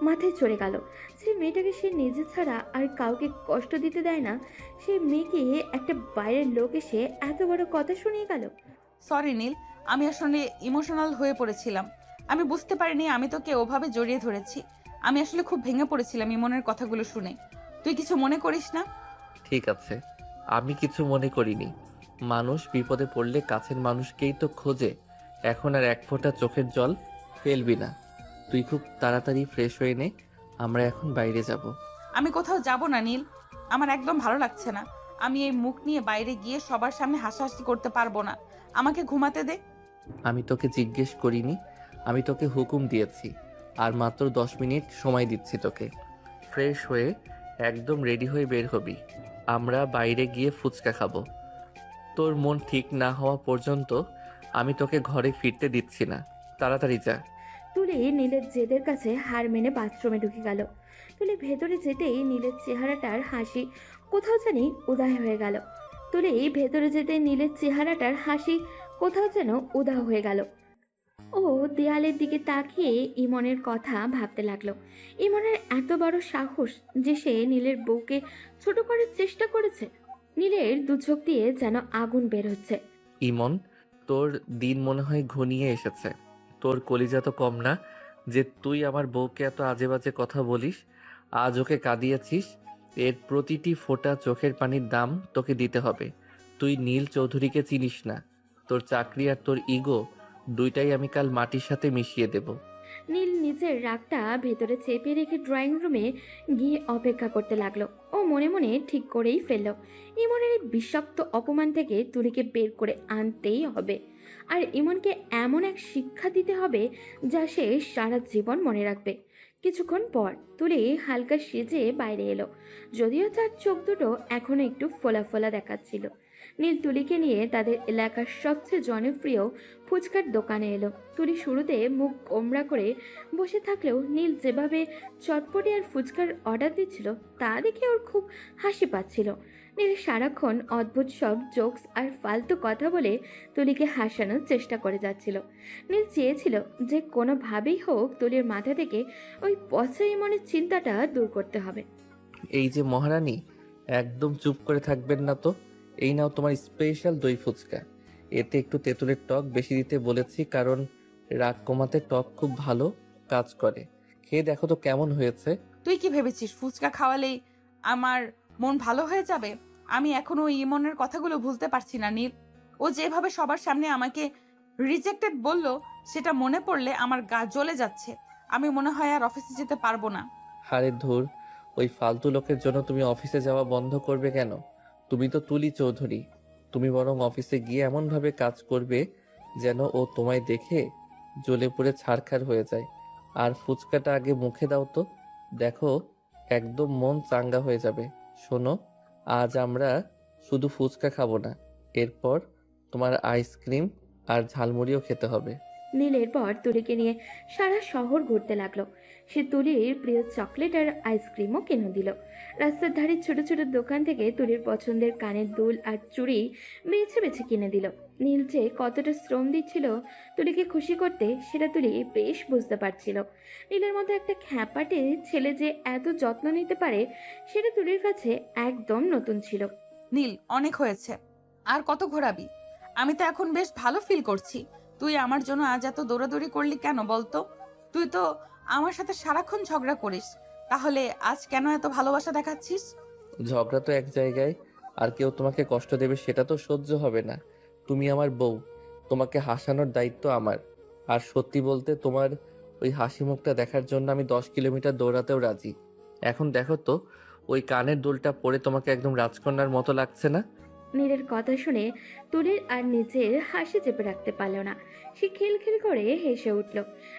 মাথায় চড়ে গেল। যে মেয়েটাকে সে নিজে ছাড়া আর কাউকে কষ্ট দিতে দেয় না, সেই মেয়েকে একটা বাইরের লোক এসে এত বড় কথা শুনিয়ে গেল।
সরি নীল, আমি আসলে ইমোশনাল হয়ে পড়েছিলাম। আমি বুঝতে পারিনি আমি তোকে ওভাবে জড়িয়ে ধরেছি। আমি আসলে খুব ভেঙে পড়েছিলাম ইমনের কথাগুলো শুনে। তুই কিছু মনে করিস না?
ঠিক আছে, আমি কিছু মনে করিনি। মানুষ বিপদে পড়লে কাছের মানুষকেই তো খোঁজে। এখন আর এক ফোঁটা চোখের জল ফেলবি না। তুই খুব তাড়াতাড়ি ফ্রেশ হয়ে নে, আমরা এখন বাইরে যাব।
আমি কোথাও যাব না নীল, আমার একদম ভালো লাগছে না। আমি এই মুখ নিয়ে বাইরে গিয়ে সবার সামনে হাসাহাসি করতে পারবো না। আমাকে ঘুমাতে দে।
আমি তোকে জিজ্ঞেস করিনি, আমি তোকে হুকুম দিয়েছি। আর মাত্র 10 মিনিট সময় দিচ্ছি তোকে। ফ্রেশ হয়ে একদম রেডি হয়ে বের হবি। আমরা বাইরে গিয়ে ফুচকা খাবো। তোর মন ঠিক না হওয়া পর্যন্ত আমি তোকে ঘরে ফিরতে দিচ্ছি না। তাড়াতাড়ি যা।
তুলি নীলের জেদের কাছে হার মেনে বাথরুমে ঢুকে গেল। তুলি ভেতরে যেতেই নীলের চেহারাটার হাসি কোথাও জানি উদায় হয়ে গেল। তুলি ভেতরে যেতে নীলের চেহারাটার হাসি কোথাও যেন উদাহ হয়ে গেল। ও দেয়ালের দিকে তাকিয়ে ইমনের কথা ভাবতে লাগলো। ইমনের এত বড় সাহস যে সে নীলের বউকে ছোট করার চেষ্টা করেছে। নীলের দু চোখ দিয়ে যেন আগুন বের হচ্ছে।
ইমন, তোর দিন মনে হয় ঘনিয়ে এসেছে। তোর কলিজা তো কম না যে তুই আমার বউকে এত আজে বাজে কথা বলিস। আজ ওকে কাঁদিয়েছিস, এর প্রতিটি ফোঁটা চোখের পানির দাম তোকে দিতে হবে। তুই নীল চৌধুরীকে চিনিস না। তোর চাকরি আর তোর ইগো দুইটাই আমি কাল মাটির সাথে মিশিয়ে দেব।
নীল নিজের রাগটা ভেতরে চেপে রেখে ড্রয়িং রুমে গিয়ে অপেক্ষা করতে লাগলো। ও মনে মনে ঠিক করেই ফেলল, ইমনের এই বিষাক্ত অপমান থেকে তুলিকে বের করে আনতেই হবে। আর ইমনকে এমন এক শিক্ষা দিতে হবে যা সে সারা জীবন মনে রাখবে। কিছুক্ষণ পর তুলি হালকা সেজে বাইরে এলো, যদিও তার চোখ দুটো এখনো একটু ফোলা ফোলা দেখাচ্ছিল। নীল তুলিকে নিয়ে তাদের এলাকার সবচেয়ে জনপ্রিয় ফুচকার দোকানে এলো। তুলি শুরুতে মুখ গোমড়া করে বসে থাকলেও নীল যেভাবে চটপটি আর ফুচকার অর্ডার দিচ্ছিল তা দেখে ওর খুব হাসি পাচ্ছিল। নীল সারাক্ষণ অদ্ভুত সব জোকস আর ফালতু কথা বলে তুলিকে হাসানোর চেষ্টা করে যাচ্ছিল। নীল চেয়েছিল যে কোনোভাবেই হোক তুলির মাথা থেকে ওই পচা ইমনের চিন্তাটা দূর করতে হবে।
এই যে মহারানী, একদম চুপ করে থাকবেন না তো। এই নাও তোমার স্পেশাল দই ফুচকা। এতে একটু তেঁতুলের টক বেশি দিতে বলেছি, কারণ রাগ কমাতে টক খুব ভালো কাজ করে। খেয়ে দেখো তো কেমন হয়েছে।
তুই কি ভেবেছিস ফুচকা খাওয়ালেই আমার মন ভালো হয়ে যাবে? আমি এখনো ওই ইমনের কথাগুলো ভুলতে পারছি না নীল। ও যেভাবে সবার সামনে আমাকে রিজেক্টেড বলল, সেটা মনে পড়লে আমার গা জ্বলে যাচ্ছে। আমি মনে হয় আর অফিসে যেতে পারবো না।
হারে ধুর, ওই ফালতু লোকের জন্য তুমি অফিসে যাওয়া বন্ধ করবে কেন? তুমি তো তুলি চৌধুরী। তুমি বরং অফিসে গিয়ে এমনভাবে কাজ করবে যেন ও তোমায় দেখে জ্বলে পুড়ে ছারখার হয়ে যায়। আর ফুচকাটা আগে মুখে দাও তো, দেখো একদম মন চাঙ্গা হয়ে যাবে। শোনো, আজ আমরা শুধু ফুচকা খাবো না, এরপর তোমার আইসক্রিম আর ঝালমুড়িও খেতে হবে।
নীল এরপর তুলিকে নিয়ে সারা শহর ঘুরতে লাগলো। সে তুলির প্রিয় চকলেট আর আইসক্রিমও কিনে দিল। রাস্তার ধারে ছোট ছোট দোকান থেকে তুলির পছন্দের কানের দুল আর চুড়ি বেছে বেছে কিনে দিল। নীল যে কতটা শ্রম দিচ্ছিল তুলিকে খুশি করতে, সেটা তুলি বেশ বুঝতে পারছিল। নীলের মতো একটা খ্যাপাটে ছেলে যে এত যত্ন নিতে পারে সেটা তুলির কাছে একদম নতুন ছিল।
নীল, অনেক হয়েছে, আর কত ঘোরাবি? আমি তো এখন বেশ ভালো ফিল করছি। তুই আমার জন্য আজ এত দৌড়াদৌড়ি করলি কেন বলতো? তুই তো আমার সাথে সারাক্ষণ ঝগড়া করিস, তাহলে আজ কেন এত ভালোবাসা দেখাচ্ছিস?
ঝগড়া তো এক জায়গায়, আর কেউ তোমাকে কষ্ট দেবে সেটা তো সহ্য হবে না। তুমি আমার বউ, তোমাকে হাসানোর দায়িত্ব আমার। আর সত্যি বলতে, তোমার ওই হাসি মুখটা দেখার জন্য আমি 10 কিলোমিটার দৌড়াতেও রাজি। এখন দেখো তো, ওই কানের দুলটা পরে তোমাকে একদম রাজকন্যার মতো লাগছে না?
নীলের কথা শুনে তুলির আর নিজের হাসি চেপে রাখতে পারল না। সে খিলখিল করে হেসে উঠল।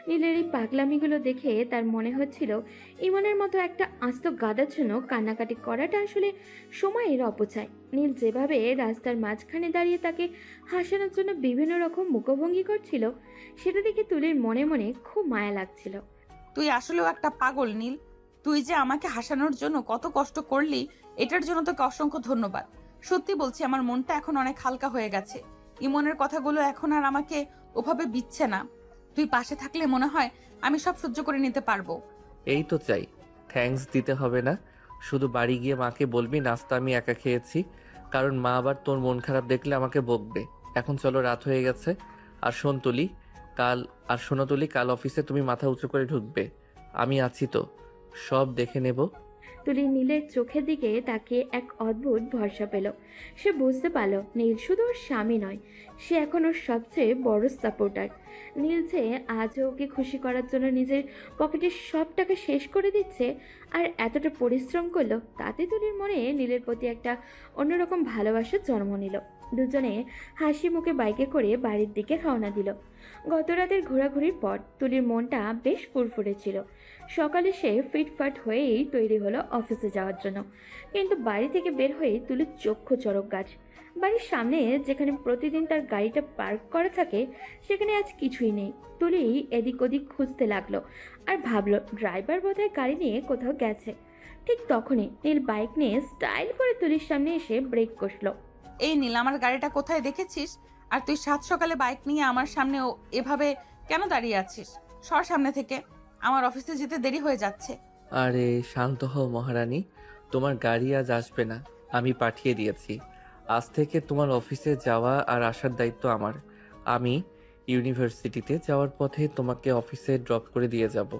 নীলের এই পাগলামিগুলো দেখে তার মনে হচ্ছিল ইমনের মতো একটা আস্ত গাদার জন্য কান্নাকাটি করাটা আসলে সময়ের অপচয়। নীল যেভাবে রাস্তার মাঝখানে দাঁড়িয়ে তাকে হাসানোর জন্য বিভিন্ন রকম মুখভঙ্গি করছিল, সেটা দেখে তুলির মনে মনে খুব মায়া লাগছিল।
তুই আসলেও একটা পাগল নীল। তুই যে আমাকে হাসানোর জন্য কত কষ্ট করলি, এটার জন্য তোকে অসংখ্য ধন্যবাদ। সত্যি বলছি, আমার মনটা এখন অনেক হালকা হয়ে গেছে। ইমনের কথাগুলো এখন আর আমাকে ওভাবে বিচ্ছে না। তুই পাশে থাকলে মনে হয় আমি সব সহ্য করে নিতে পারবো।
এই তো চাই, থ্যাঙ্কস দিতে হবে না। শুধু বাড়ি গিয়ে মাকে বলবি নাস্তা আমি একা খেয়েছি, কারণ মা আবার তোর মন খারাপ দেখলে আমাকে বকবে। এখন চলো, রাত হয়ে গেছে। আর শোন তুলি, শোনো তুলি, কাল অফিসে তুমি মাথা উঁচু করে ঢুকবে। আমি আছি তো, সব দেখে নেব।
তুলি নীলের চোখের দিকে তাকিয়ে এক অদ্ভুত ভরসা পেল। সে বুঝতে পারল নীল শুধু ওর স্বামী নয়, সে এখন ওর সবচেয়ে বড় সাপোর্টার। নীল যে আজও ওকে খুশি করার জন্য নিজের পকেটের সব টাকা শেষ করে দিচ্ছে আর এতটা পরিশ্রম করলো, তাতে তুলির মনে নীলের প্রতি একটা অন্যরকম ভালোবাসার জন্ম নিল। দুজনে হাসি মুখে বাইকে করে বাড়ির দিকে রওনা দিল। গত রাতের ঘোরাঘুরির পর তুলির মনটা বেশ ফুরফুরে ছিল। সকালে সে ফিটফাট হয়েই তৈরি হলো অফিসে যাওয়ার জন্য, কিন্তু বাড়ি থেকে বের হয়ে তুলির চক্ষু চড়ক গাছ। বাড়ির সামনে যেখানে প্রতিদিন তার গাড়িটা পার্ক করা থাকে, সেখানে আজ কিছুই নেই। তুলি এদিক ওদিক খুঁজতে লাগলো আর ভাবলো ড্রাইভার বোধহয় গাড়ি নিয়ে কোথাও গেছে। ঠিক তখনই নীল বাইক নিয়ে স্টাইল করে তুলির সামনে এসে ব্রেক কষলো।
এই নীল, আমার গাড়িটা কোথায় দেখেছিস? আর তুই সাত সকালে বাইক নিয়ে আমার সামনে এভাবে কেন দাঁড়িয়ে আছিস? সর সামনে থেকে, আমার অফিসে যেতে দেরি হয়ে যাচ্ছে।
আরে শান্ত হও মহারানী, তোমার গাড়ি আজ আসবে না, আমি পাঠিয়ে দিয়েছি। আজ থেকে তোমার অফিসে যাওয়া আর আসার দায়িত্ব আমার। আমি ইউনিভার্সিটিতে যাওয়ার পথে তোমাকে অফিসে ড্রপ করে দিয়ে যাব,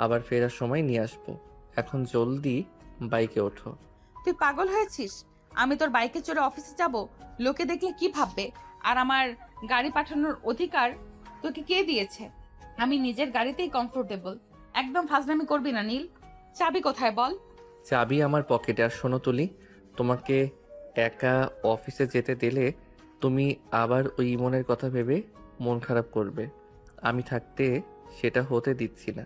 আবার ফেরার সময় নিয়ে আসবো। এখন জলদি বাইকে ওঠো।
তুই পাগল হয়েছিস? আমি তোর বাইকে চড়ে অফিসে যাব? লোকে দেখলে কি ভাববে? আর আমার গাড়ি পাঠানোর অধিকার তোকে কে দিয়েছে? আমি নিজের গাড়িতেই কমফোর্টেবল। একদম ফাজলামি করবি না নীল। চাবি কোথায় বল?
চাবি আমার পকেটে। আর শোনো তুলি, তোমাকে একা অফিসে যেতে দিলে তুমি আবার ওই ইমনের কথা ভেবে মন খারাপ করবে। আমি থাকতে সেটা হতে দিচ্ছি না।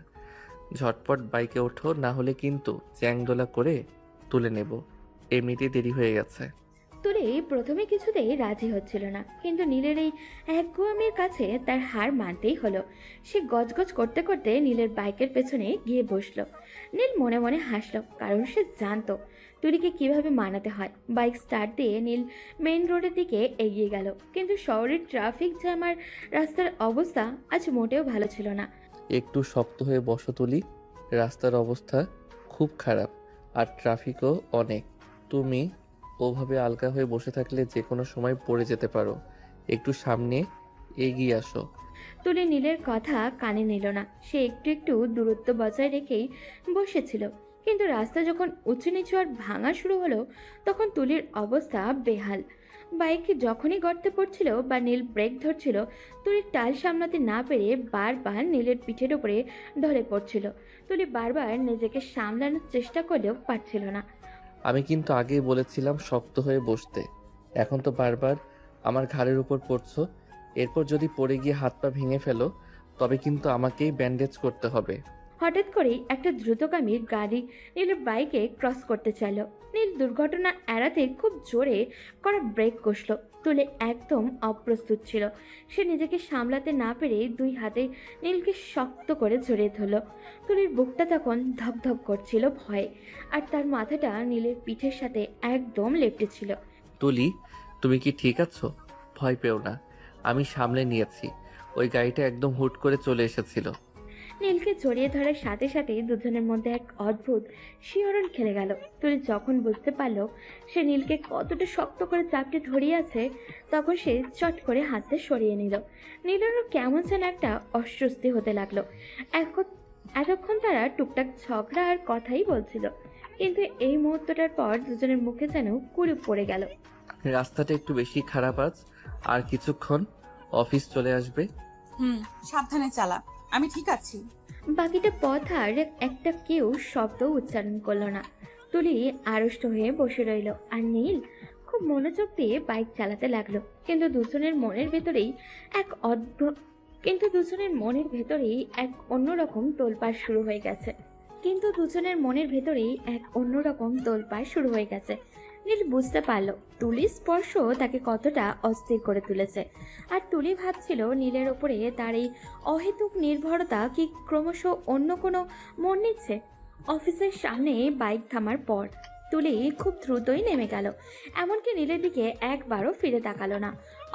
ঝটপট বাইকে ওঠো, না হলে কিন্তু চ্যাংদোলা করে তুলে নেব। এমনিতেই দেরি হয়ে গেছে।
তুলি প্রথমে কিছুতেই রাজি হচ্ছিল না, কিন্তু নীলের এই একগুয়ামির কাছে তার হার মানতেই হলো। সে গজগজ করতে করতে নীলের বাইকের পেছনে গিয়ে বসলো। নীল মনে মনে হাসলো, কারণ সে জানতো তুলিকে কিভাবে মানাতে হয়। বাইক স্টার্ট দিয়ে নীল মেইন রোডের দিকে এগিয়ে গেল, কিন্তু শহরের ট্রাফিক জ্যাম আর রাস্তার অবস্থা আজ মোটেও ভালো ছিল না।
একটু শক্ত হয়ে বসো তুলি, রাস্তার অবস্থা খুব খারাপ আর ট্রাফিকও অনেক। তুমি ওভাবে আলগা হয়ে বসে থাকলে যে কোনো সময় পড়ে যেতে পারো। একটু সামনে এগিয়ে আসো।
তুলি নীলের কথা কানে নিল না। সে একটু একটু দূরত্ব বজায় রেখেই বসেছিল, কিন্তু রাস্তা যখন উঁচু নিচু আর ভাঙা শুরু হলো, তখন তুলির অবস্থা বেহাল। বাইক যখনই গর্তে পড়ছিল বা নীল ব্রেক ধরছিল, তুলির টাল সামলাতে না পেরে বারবার নীলের পিঠের উপরে ঢলে পড়ছিল। তুলি বারবার নিজেকে সামলানোর চেষ্টা করলেও পারছিল না।
আমি কিন্তু আগেই বলেছিলাম শক্ত হয়ে বসতে, এখন তো বারবার আমার ঘাড়ের উপর পড়ছো। এরপর যদি পড়ে গিয়ে হাত পা ভেঙে ফেলো, তবে কিন্তু আমাকেই ব্যান্ডেজ করতে হবে।
হঠাৎ করেই একটা দ্রুতগামী গাড়ি নীলের বাইকে ক্রস করতে চাইল। নীল দুর্ঘটনা এড়াতে খুব জোরে করা ব্রেক কষল। তুলে একদম অপ্রস্তুত ছিল। সে নিজেকে সামলাতে না পেরে দুই হাতে নীলকে শক্ত করে জড়িয়ে ধরল। তুলির বুকটা তখন ধকধক করছিল ভয়ে, আর তার মাথাটা নীলের পিঠের সাথে একদম লেপ্টেছিল।
তুলি, তুমি কি ঠিক আছো? ভয় পেও না, আমি সামলে নিয়েছি। ওই গাড়িটা একদম হুট করে চলে এসেছিল।
নীলকে জড়িয়ে ধরার সাথে সাথে দুজনের মধ্যে এক অদ্ভুত শিহরণ খেলে গেল। তুলি যখন বুঝতে পারল সে নীলকে কতটা শক্ত করে চাপটে ধরিয়ে আছে, তখন সে চট করে হাতটা সরিয়ে নিল। নীলেরও কেমন যেন একটা অস্বস্তি হতে লাগলো। এতক্ষণ তারা টুকটাক ঝগড়া আর কথাই বলছিল, কিন্তু এই মুহূর্তটার পর দুজনের মুখে যেন কুড়ে পড়ে গেল।
রাস্তাটা একটু বেশি খারাপ আজ, আর কিছুক্ষণ অফিস চলে আসবে।
সাবধানে চালা, আমি ঠিক আছি।
বাকিটা পথ আর একটা কেউ শব্দ উচ্চারণ করলো না। তুলি আড়ষ্ট হয়ে বসে রইল, আর নীল খুব খুব মনোযোগ দিয়ে বাইক চালাতে লাগলো, কিন্তু দুজনের মনের ভেতরেই এক অদ্ভুত কিন্তু দুজনের মনের ভেতরেই এক অন্যরকম তোলপাড় শুরু হয়ে গেছে নীল বুঝতে পারল তুলির স্পর্শ তাকে কতটা অস্থির করে তুলেছে। আর তুলি ভাবছিল নীলের ওপরে তার এই অহেতুক নির্ভরতা কি ক্রমশ অন্য কোনো মন নিচ্ছে। অফিসের সামনে বাইক থামার পর তুলি খুব দ্রুতই নেমে গেল, এমনকি নীলের দিকে একবারও ফিরে তাকালো না।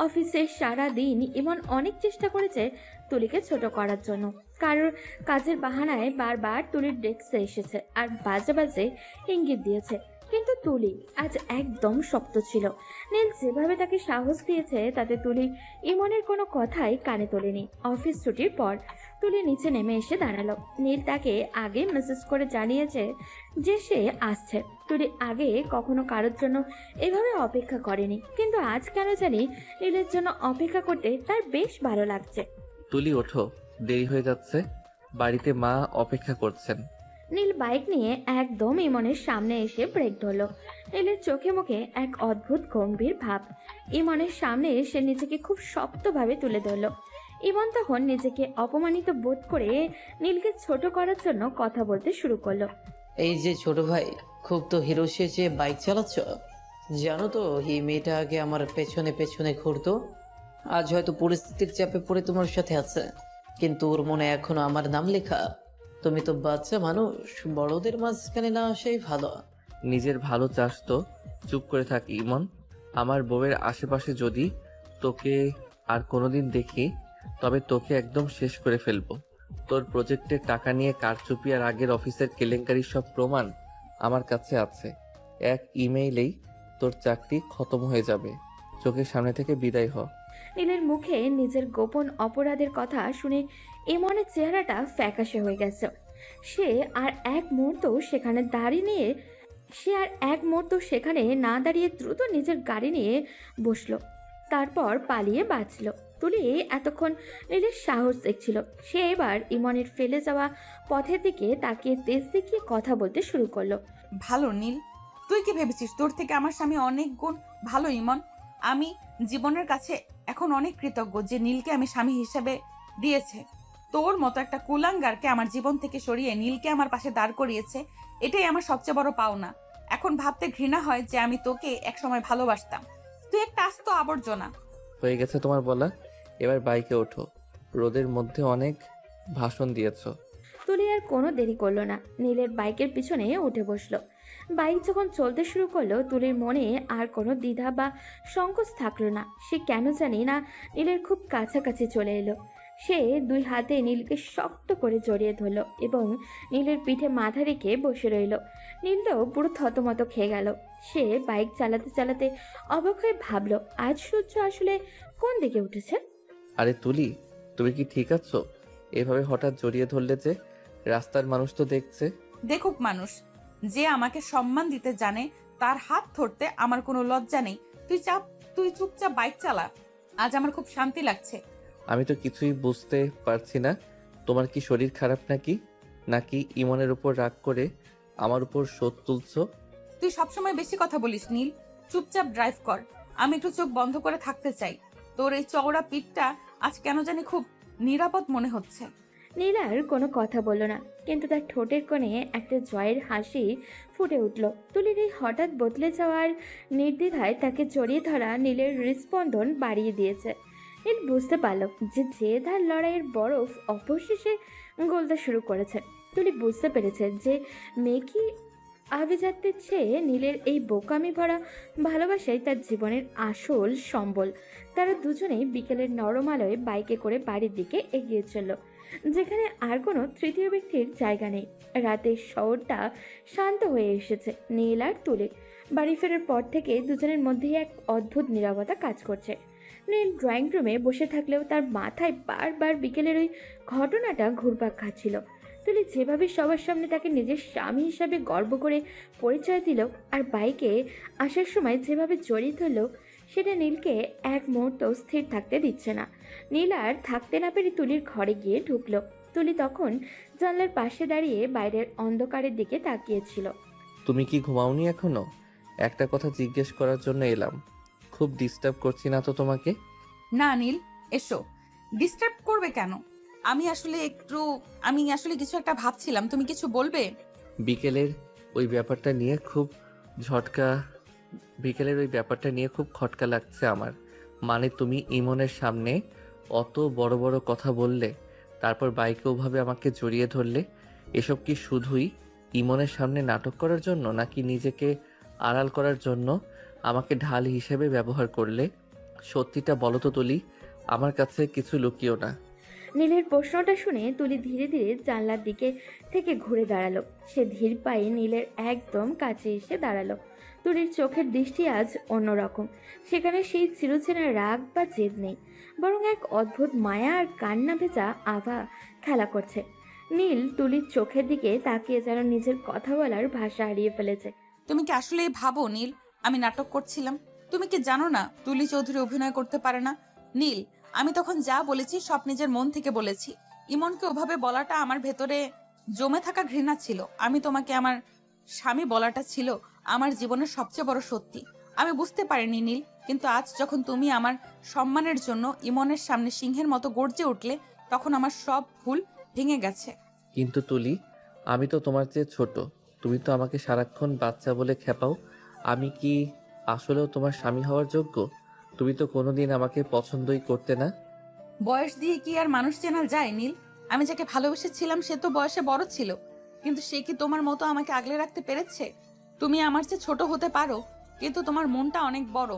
অফিসে সারা দিন ইমন অনেক চেষ্টা করেছে তুলিকে ছোট করার জন্য, কারোর কাজের বাহানায় বারবার তুলির ডেস্কে এসেছে আর বাজে বাজে ইঙ্গিত দিয়েছে, কিন্তু তুলি আজ একদম শক্ত ছিল। নীল যেভাবে তাকে সাহস দিয়েছে তাতে তুলি ইমনের কোনো কথাই কানে তোলেনি। অফিস ছুটির পর তুলি নিচে নেমে এসে দাঁড়ালো। নীল তাকে আগে মেসেজ করে জানিয়েছে যে সে আসছে। তুলি আগে কখনো কারোর জন্য এভাবে অপেক্ষা করেনি, কিন্তু আজ কেন জানি নীলের জন্য অপেক্ষা করতে তার বেশ ভালো লাগছে।
তুলি ওঠো, দেরি হয়ে যাচ্ছে, বাড়িতে মা অপেক্ষা করছেন।
নীল বাইক নিয়ে একদম ইমনের সামনে এসে ব্রেক ধরল। নীলের চোখে মুখে এক অদ্ভুত গম্ভীর ভাব। ইমনের সামনে সে নিজেকে খুব শক্তভাবে তুলে ধরল। ইমন তখন নিজেকে অপমানিত বোধ করে নীলকে ছোট করার জন্য কথা বলতে শুরু করলো।
এই যে ছোট ভাই, খুব তো হিরো সেজে বাইক চালাচ্ছ। জানো তো এই মেয়েটা আগে আমার পেছনে পেছনে ঘুরতো, আজ হয়তো পরিস্থিতির চাপে পড়ে তোমার সাথে আছে, কিন্তু ওর মনে এখনো আমার নাম লেখা। তুমি তো বাচ্চা মানুষ, বড়দের মাঝখানে না আসাই ভালো।
নিজের ভালো চাস তো চুপ করে থাক ইমন। আমার বউয়ের আশেপাশে যদি তোকে আর কোনোদিন দেখি তবে তোকে একদম শেষ করে ফেলবো। তোর প্রজেক্টের টাকা নিয়ে কারচুপি আর আগের অফিসের কেলেঙ্কারির সব প্রমাণ আমার কাছে আছে। এক ইমেইলেই তোর চাকরি খতম হয়ে যাবে। চোখের সামনে থেকে বিদায় হ।
নীলের মুখে নিজের গোপন অপরাধের কথা শুনে ইমনের চেহারাটা ফ্যাকাশে হয়ে গেছে। সে আর এক মুহূর্ত সেখানে না দাঁড়িয়ে দ্রুত নিজের গাড়ি নিয়ে বসলো, তারপর পালিয়ে বাঁচলো। তুলি এতক্ষণ নীলের সাহস দেখছিল। সে এবার ইমনের ফেলে যাওয়া পথের দিকে তাকিয়ে তেজ দেখিয়ে কথা বলতে শুরু করলো।
ভালো নীল, তুই কি ভেবেছিস তোর থেকে আমার স্বামী অনেক গুণ ভালো? ইমন, আমি জীবনের কাছে এখন অনেক কৃতজ্ঞ যে নীলকে আমি স্বামী হিসেবে দিয়েছে। তোর মতো একটা কুলাঙ্গারকে আমার জীবন থেকে সরিয়ে নীলকে আমার পাশে দাঁড় করিয়েছে, এটাই আমার সবচেয়ে বড় পাওনা। এখন ভাবতে ঘৃণা হয় যে আমি তোকে একসময় ভালোবাসতাম। তুই একটা আস্ত আবর্জনা।
হয়ে গেছে তোমার বলা, এবার বাইকে ওঠো। রোদের মধ্যে অনেক ভাষণ দিয়েছো।
তুলি আর কোনো দেরি করলো না, নীলের বাইকের পিছনে উঠে বসলো। বাইক যখন চলতে শুরু করলো তুলির মনে আর কোনো দ্বিধা বা সংকোচ থাকলো না। সে কেন জানি না নীলের খুব কাছাকাছি চলে এলো। সে দুই হাতে নীলকে শক্ত করে জড়িয়ে ধরলো এবং নীলের পিঠে মাথা রেখে বসে রইল। নীল তো পুরো থতমত খেয়ে গেল। সে বাইক চালাতে চালাতে অবাক হয়ে ভাবলো আজ সূর্য আসলে কোন দিকে উঠেছে।
আরে তুলি, তুমি কি ঠিক আছো? এভাবে হঠাৎ জড়িয়ে ধরলে যে? রাস্তার মানুষ তো দেখছে।
দেখুক মানুষ, যে আমাকে সম্মান দিতে জানে তার হাত ধরতে আমার কোনো লজ্জা নেই। তুই চুপচাপ বাইক চালা, আজ আমার খুব শান্তি লাগছে।
আমি তো কিছুই বুঝতে পারছি না। তোমার কি শরীর খারাপ নাকি ইমনের উপর রাগ করে আমার উপর শোধ তুলছো?
তুই সবসময় বেশি কথা বলিস নীল, চুপচাপ ড্রাইভ কর। আমি একটু চোখ বন্ধ করে থাকতে চাই। তোর এই চওড়া পিঠটা আজ কেন জানি খুব নিরাপদ মনে হচ্ছে।
নীল আর কোনো কথা বলল না, কিন্তু তার ঠোঁটের কোণে একটা জয়ের হাসি ফুটে উঠল। তুলির এই হঠাৎ বদলে যাওয়ার নির্দ্বিধায় তাকে জড়িয়ে ধরা নীলের হৃদস্পন্দন বাড়িয়ে দিয়েছে। নীল বুঝতে পারল যে তার লড়াইয়ের বরফ অবশেষে গলতে শুরু করেছে। তুলি বুঝতে পেরেছে যে মেকি আভিজাত্যের চেয়ে নীলের এই বোকামি ভরা ভালোবাসাই তার জীবনের আসল সম্বল। তারা দুজনেই বিকেলের নরম আলোয় বাইকে করে বাড়ির দিকে এগিয়ে চলল, যেখানে আর কোনো তৃতীয় ব্যক্তির জায়গা নেই। রাতের শহরটা শান্ত হয়ে এসেছে। নীল আর তুলি বাড়ি ফেরার পর থেকে দুজনের মধ্যেই এক অদ্ভুত নীরবতা কাজ করছে। নীল ড্রয়িং রুমে বসে থাকলেও তার মাথায় বারবার বিকেলের ওই ঘটনাটা ঘুরপাক খাচ্ছিল। তুলি যেভাবে সবার সামনে তাকে নিজের স্বামী হিসাবে গর্ব করে পরিচয় দিল আর বাইকে আসার সময় যেভাবে জড়িয়ে ধরল, সেটা নীলকে এক মুহূর্ত স্থির থাকতে দিচ্ছে না। নীল আর থাকতে না পেরে তুলির ঘরে গিয়ে ঢুকলো। তুলি তখন জানলার পাশে দাঁড়িয়ে বাইরের অন্ধকারের দিকে তাকিয়েছিল।
তুমি কি ঘুমাওনি এখনো? একটা কথা জিজ্ঞেস করার জন্য এলাম। খুব ডিস্টার্ব করছি না তো তোমাকে?
না নীল, এসো। ডিস্টার্ব করবে কেন? আমি আসলে কিছু একটা ভাবছিলাম, তুমি কিছু বলবে?
বিকেলের ওই ব্যাপারটা নিয়ে খুব ঝটকা বিকেলের ওই ব্যাপারটা নিয়ে খুব খটকা লাগছে আমার। মানে তুমি ইমনের সামনে অত বড় বড় কথা বললে, তারপর বাইকে ওভাবে আমাকে জড়িয়ে ধরলে, এসব কি শুধুই ইমনের সামনে নাটক করার জন্য, নাকি নিজেকে আড়াল করার জন্য আমাকে ঢাল হিসেবে ব্যবহার করলে? সত্যিটা বলো তো তুলি, আমার কাছে কিছু লুকিও না।
নীলের প্রশ্নটা শুনে তুলি ধীরে ধীরে জানলার দিকে থেকে ঘুরে দাঁড়ালো। সে ধীর পায়ে নীলের একদম কাছে এসে দাঁড়ালো। তুলির চোখের দৃষ্টি আজ অন্যরকম। সেখানে সেই চিরচেনা রাগ বা জেদ নেই, বরং এক অদ্ভুত মায়া আর কান্না ভেজা আভা খেলা করছে। নীল তুলির চোখের দিকে তাকিয়ে যেন নিজের কথা বলার ভাষা হারিয়ে ফেলেছে।
তুমি কি আসলে ভাবো নীল আমি নাটক করছিলাম? তুমি কি জানো না তুলি চৌধুরী অভিনয় করতে পারে না? নীল, আমি তখন যা বলেছি সব নিজের মন থেকে বলেছি। ইমনকে ওভাবে বলাটা আমার ভেতরে জমে থাকা ঘৃণা ছিল। আমি তোমাকে আমার স্বামী বলাটা ছিল আমার জীবনের সবচেয়ে বড় সত্যি। আমি বুঝতে পারিনি নীল, কিন্তু আজ যখন তুমি আমার সম্মানের জন্য ইমনের সামনে সিংহের মতো গর্জে উঠলে, তখন আমার সব ভুল ভেঙে গেছে।
কিন্তু তুলি, আমি তো তোমার চেয়ে ছোট। তুমি তো আমাকে সারাক্ষণ বাচ্চা বলে খেপাও। আমি কি আসলেও তোমার স্বামী হওয়ার যোগ্য? তুমি তো কোনোদিন আমাকে পছন্দই করতে না।
বয়স দিয়ে কি আর মানুষ চেনা যায় নীল? আমি যাকে ভালোবেসেছিলাম সে তো বয়সে বড় ছিল, কিন্তু সে কি তোমার মতো আমাকে আগলে রাখতে পেরেছে? তুমি আমার চেয়ে ছোট হতে পারো, কিন্তু তোমার মনটা অনেক বড়।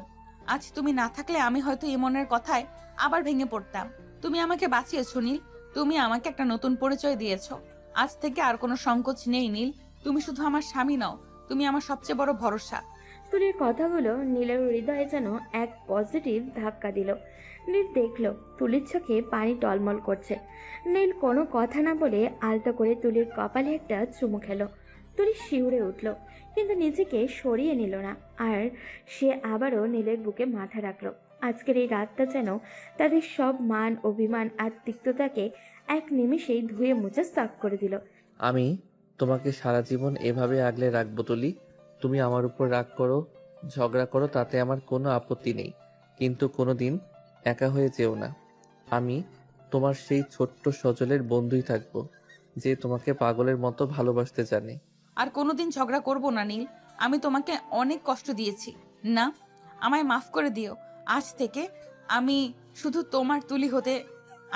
আজ তুমি না থাকলে আমি হয়তো ইমনের কথায় আবার ভেঙে পড়তাম। তুমি আমাকে বাঁচিয়েছো নীল, তুমি আমাকে একটা নতুন পরিচয় দিয়েছো। আজ থেকে আর কোনো সংকোচ নেই নীল, তুমি শুধু আমার স্বামী নও, তুমি আমার সবচেয়ে বড় ভরসা।
তুলির কথাগুলো নীলের হৃদয়ে যেন এক পজিটিভ ধাক্কা দিল। নীল দেখল তুলির চোখে পানি টলমল করছে। নীল কোনো কথা না বলে আলতো করে তুলির কপালে একটা চুমু খেলো। তুলি শিউরে উঠল, কিন্তু নিজেকে সরিয়ে নিল না। আর সে আবারও নীলের বুকে মাথা রাখলো। আজকের এই রাতটা যেন তাদের সব মান, অভিমান আর তিক্ততাকে এক নিমিষেই ধুয়ে মুছে সাফ করে দিল।
আমি তোমাকে সারা জীবন এভাবে আগলে রাখবো তুলি। তুমি আমার উপর রাগ করো, ঝগড়া করো, তাতে আমার কোনো আপত্তি নেই, কিন্তু কোনোদিন একা হয়ে যেও না। আমি তোমার সেই ছোট্ট সজলের বন্ধুই থাকবো, যে তোমাকে পাগলের মতো ভালোবাসতে জানে।
আর কোনোদিন ঝগড়া করব না নীল। আমি তোমাকে অনেক কষ্ট দিয়েছি না, আমায় মাফ করে দিও। আজ থেকে আমি শুধু তোমার তুলি হতে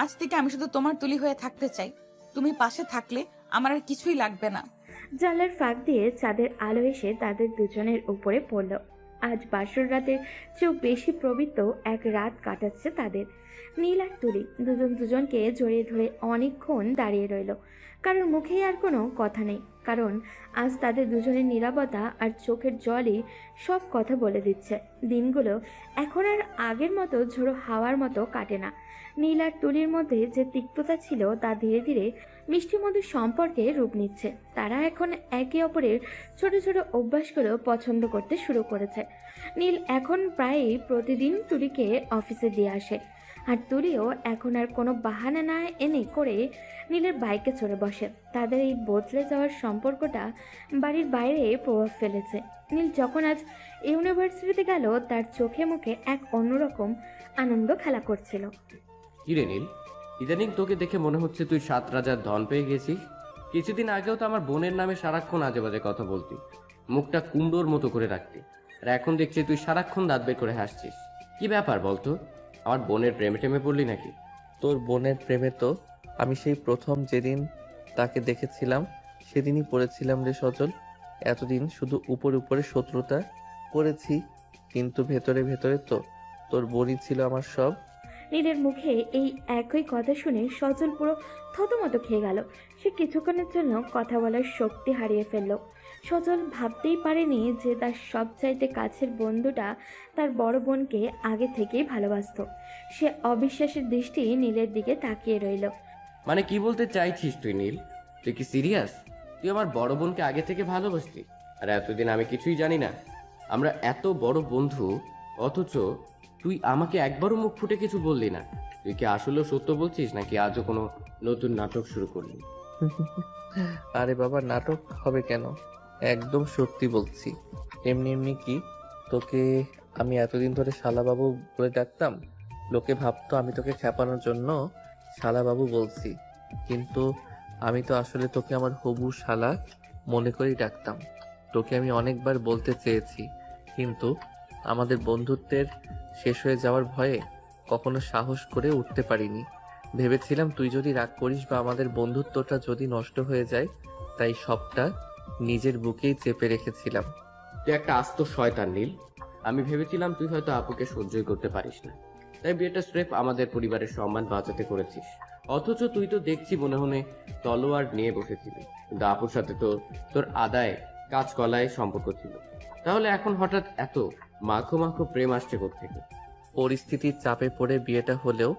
আজ থেকে আমি শুধু তোমার তুলি হয়ে থাকতে চাই। তুমি পাশে থাকলে আমার আর কিছুই লাগবে না।
জানলার ফাঁক দিয়ে চাঁদের আলো এসে তাদের দুজনের উপরে পড়ল। আজ বাসর রাতের চেয়েও বেশি পবিত্র এক রাত কাটাচ্ছে তাদের। নীল আর তুলি দুজন দুজনকে জড়িয়ে ধরে অনেকক্ষণ দাঁড়িয়ে রইল। কারোর মুখেই আর কোনো কথা নেই, কারণ আজ তাদের দুজনের নীরবতা আর চোখের জলই সব কথা বলে দিচ্ছে। দিনগুলো এখন আর আগের মতো ঝোড়ো হাওয়ার মতো কাটে না। নীল আর তুলির মধ্যে যে তিক্ততা ছিল তা ধীরে ধীরে মিষ্টি মধুর সম্পর্কে রূপ নিচ্ছে। তারা এখন একে অপরের ছোট ছোট অভ্যাসগুলো পছন্দ করতে শুরু করেছে। নীল এখন প্রায়ই প্রতিদিন তুলিকে অফিসে দিয়ে আসে, আর তুলিও এখন আর কোনো বাহানা না এনে করে নীলের বাইকে চড়ে বসে। তাদের এই বদলে যাওয়ার সম্পর্কটা বাড়ির বাইরে প্রভাব ফেলেছে। নীল যখন আজ ইউনিভার্সিটিতে গেল, তার চোখে মুখে এক অন্যরকম আনন্দ খেলা করছিল।
কিরে নীল, ইদানিং তোকে দেখে মনে হচ্ছে তুই 7 রাজার ধন পেয়ে গেছিস। কিছুদিন আগেও তো আমার বোনের নামে সারাক্ষণ আজে বাজে কথা বলতি, মুখটা কুমড়োর মতো করে রাখতি, আর এখন দেখছি তুই সারাক্ষণ দাঁত বের করে হাসছিস। কি ব্যাপার বলতো? আমার বোনের প্রেমে টেমে পড়লি নাকি?
তোর বোনের প্রেমে তো আমি সেই প্রথম যেদিন তাকে দেখেছিলাম সেদিনই পড়েছিলাম রে সজল। এতদিন শুধু উপরে উপরে শত্রুতা করেছি, কিন্তু ভেতরে ভেতরে তো তোর বোনই ছিল আমার সব।
নীলের মুখে এই একই কথা শুনে সজল পুরো থতমত খেয়ে গেল। সে কিছুক্ষণের জন্য কথা বলার শক্তি হারিয়ে ফেলল। সজল ভাবতেই পারেনি যে তার সবচাইতে কাছের বন্ধুটা তার বড় বোনকে আগে থেকেই ভালোবাসত। সে অবিশ্বাসের দৃষ্টি নীলের দিকে তাকিয়ে রইল।
মানে কি বলতে চাইছিস তুই নীল? তুই কি সিরিয়াস? তুই আমার বড় বোনকে আগে থেকে ভালোবাসতি, আর এতদিন আমি কিছুই জানি না? আমরা এত বড় বন্ধু, অথচ তুই আমাকে একবারও মুখ ফুটে কিছু বললি না। তুই কি আসলেও সত্য বলছিস, নাকি আজও কোনো নতুন নাটক শুরু করলি?
আরে বাবা, নাটক হবে কেন? একদম সত্যি বলছি। এমনি এমনি কি তোকে আমি এতদিন ধরে শালাবাবু বলে ডাকতাম? লোকে ভাবতো আমি তোকে খেপানোর জন্য শালাবাবু বলছি, কিন্তু আমি তো আসলে তোকে আমার হবু শালা মনে করেই ডাকতাম। তোকে আমি অনেকবার বলতে চেয়েছি, কিন্তু আমাদের বন্ধুত্বের শেষ হয়ে যাওয়ার ভয়ে কখনো সাহস করে উঠতে পারিনি। ভেবেছিলাম তুই যদি রাগ করিস বা আমাদের বন্ধুত্বটা যদি নষ্ট হয়ে যায়, তাই সবটা নিজের বুকেই চেপে রেখেছিলাম।
তুই একটা আস্ত শয়তান নীল। আমি ভেবেছিলাম তুই হয়তো আপুকে সহ্যই করতে পারিস না, তাই বিয়েটা স্রেফ আমাদের পরিবারের সম্মান বাঁচাতে করেছিস। অথচ তুই তো দেখছি মনে মনে তলোয়ার নিয়ে বসেছিলি, কিন্তু আপুর সাথে তো তোর আদায় কাজকলায় সম্পর্ক ছিল। তাহলে এখন হঠাৎ এত মাখো মাখো প্রেম আসছে কোত্থেকে?
পরিস্থিতির চাপে পড়ে বিয়েটা হলেও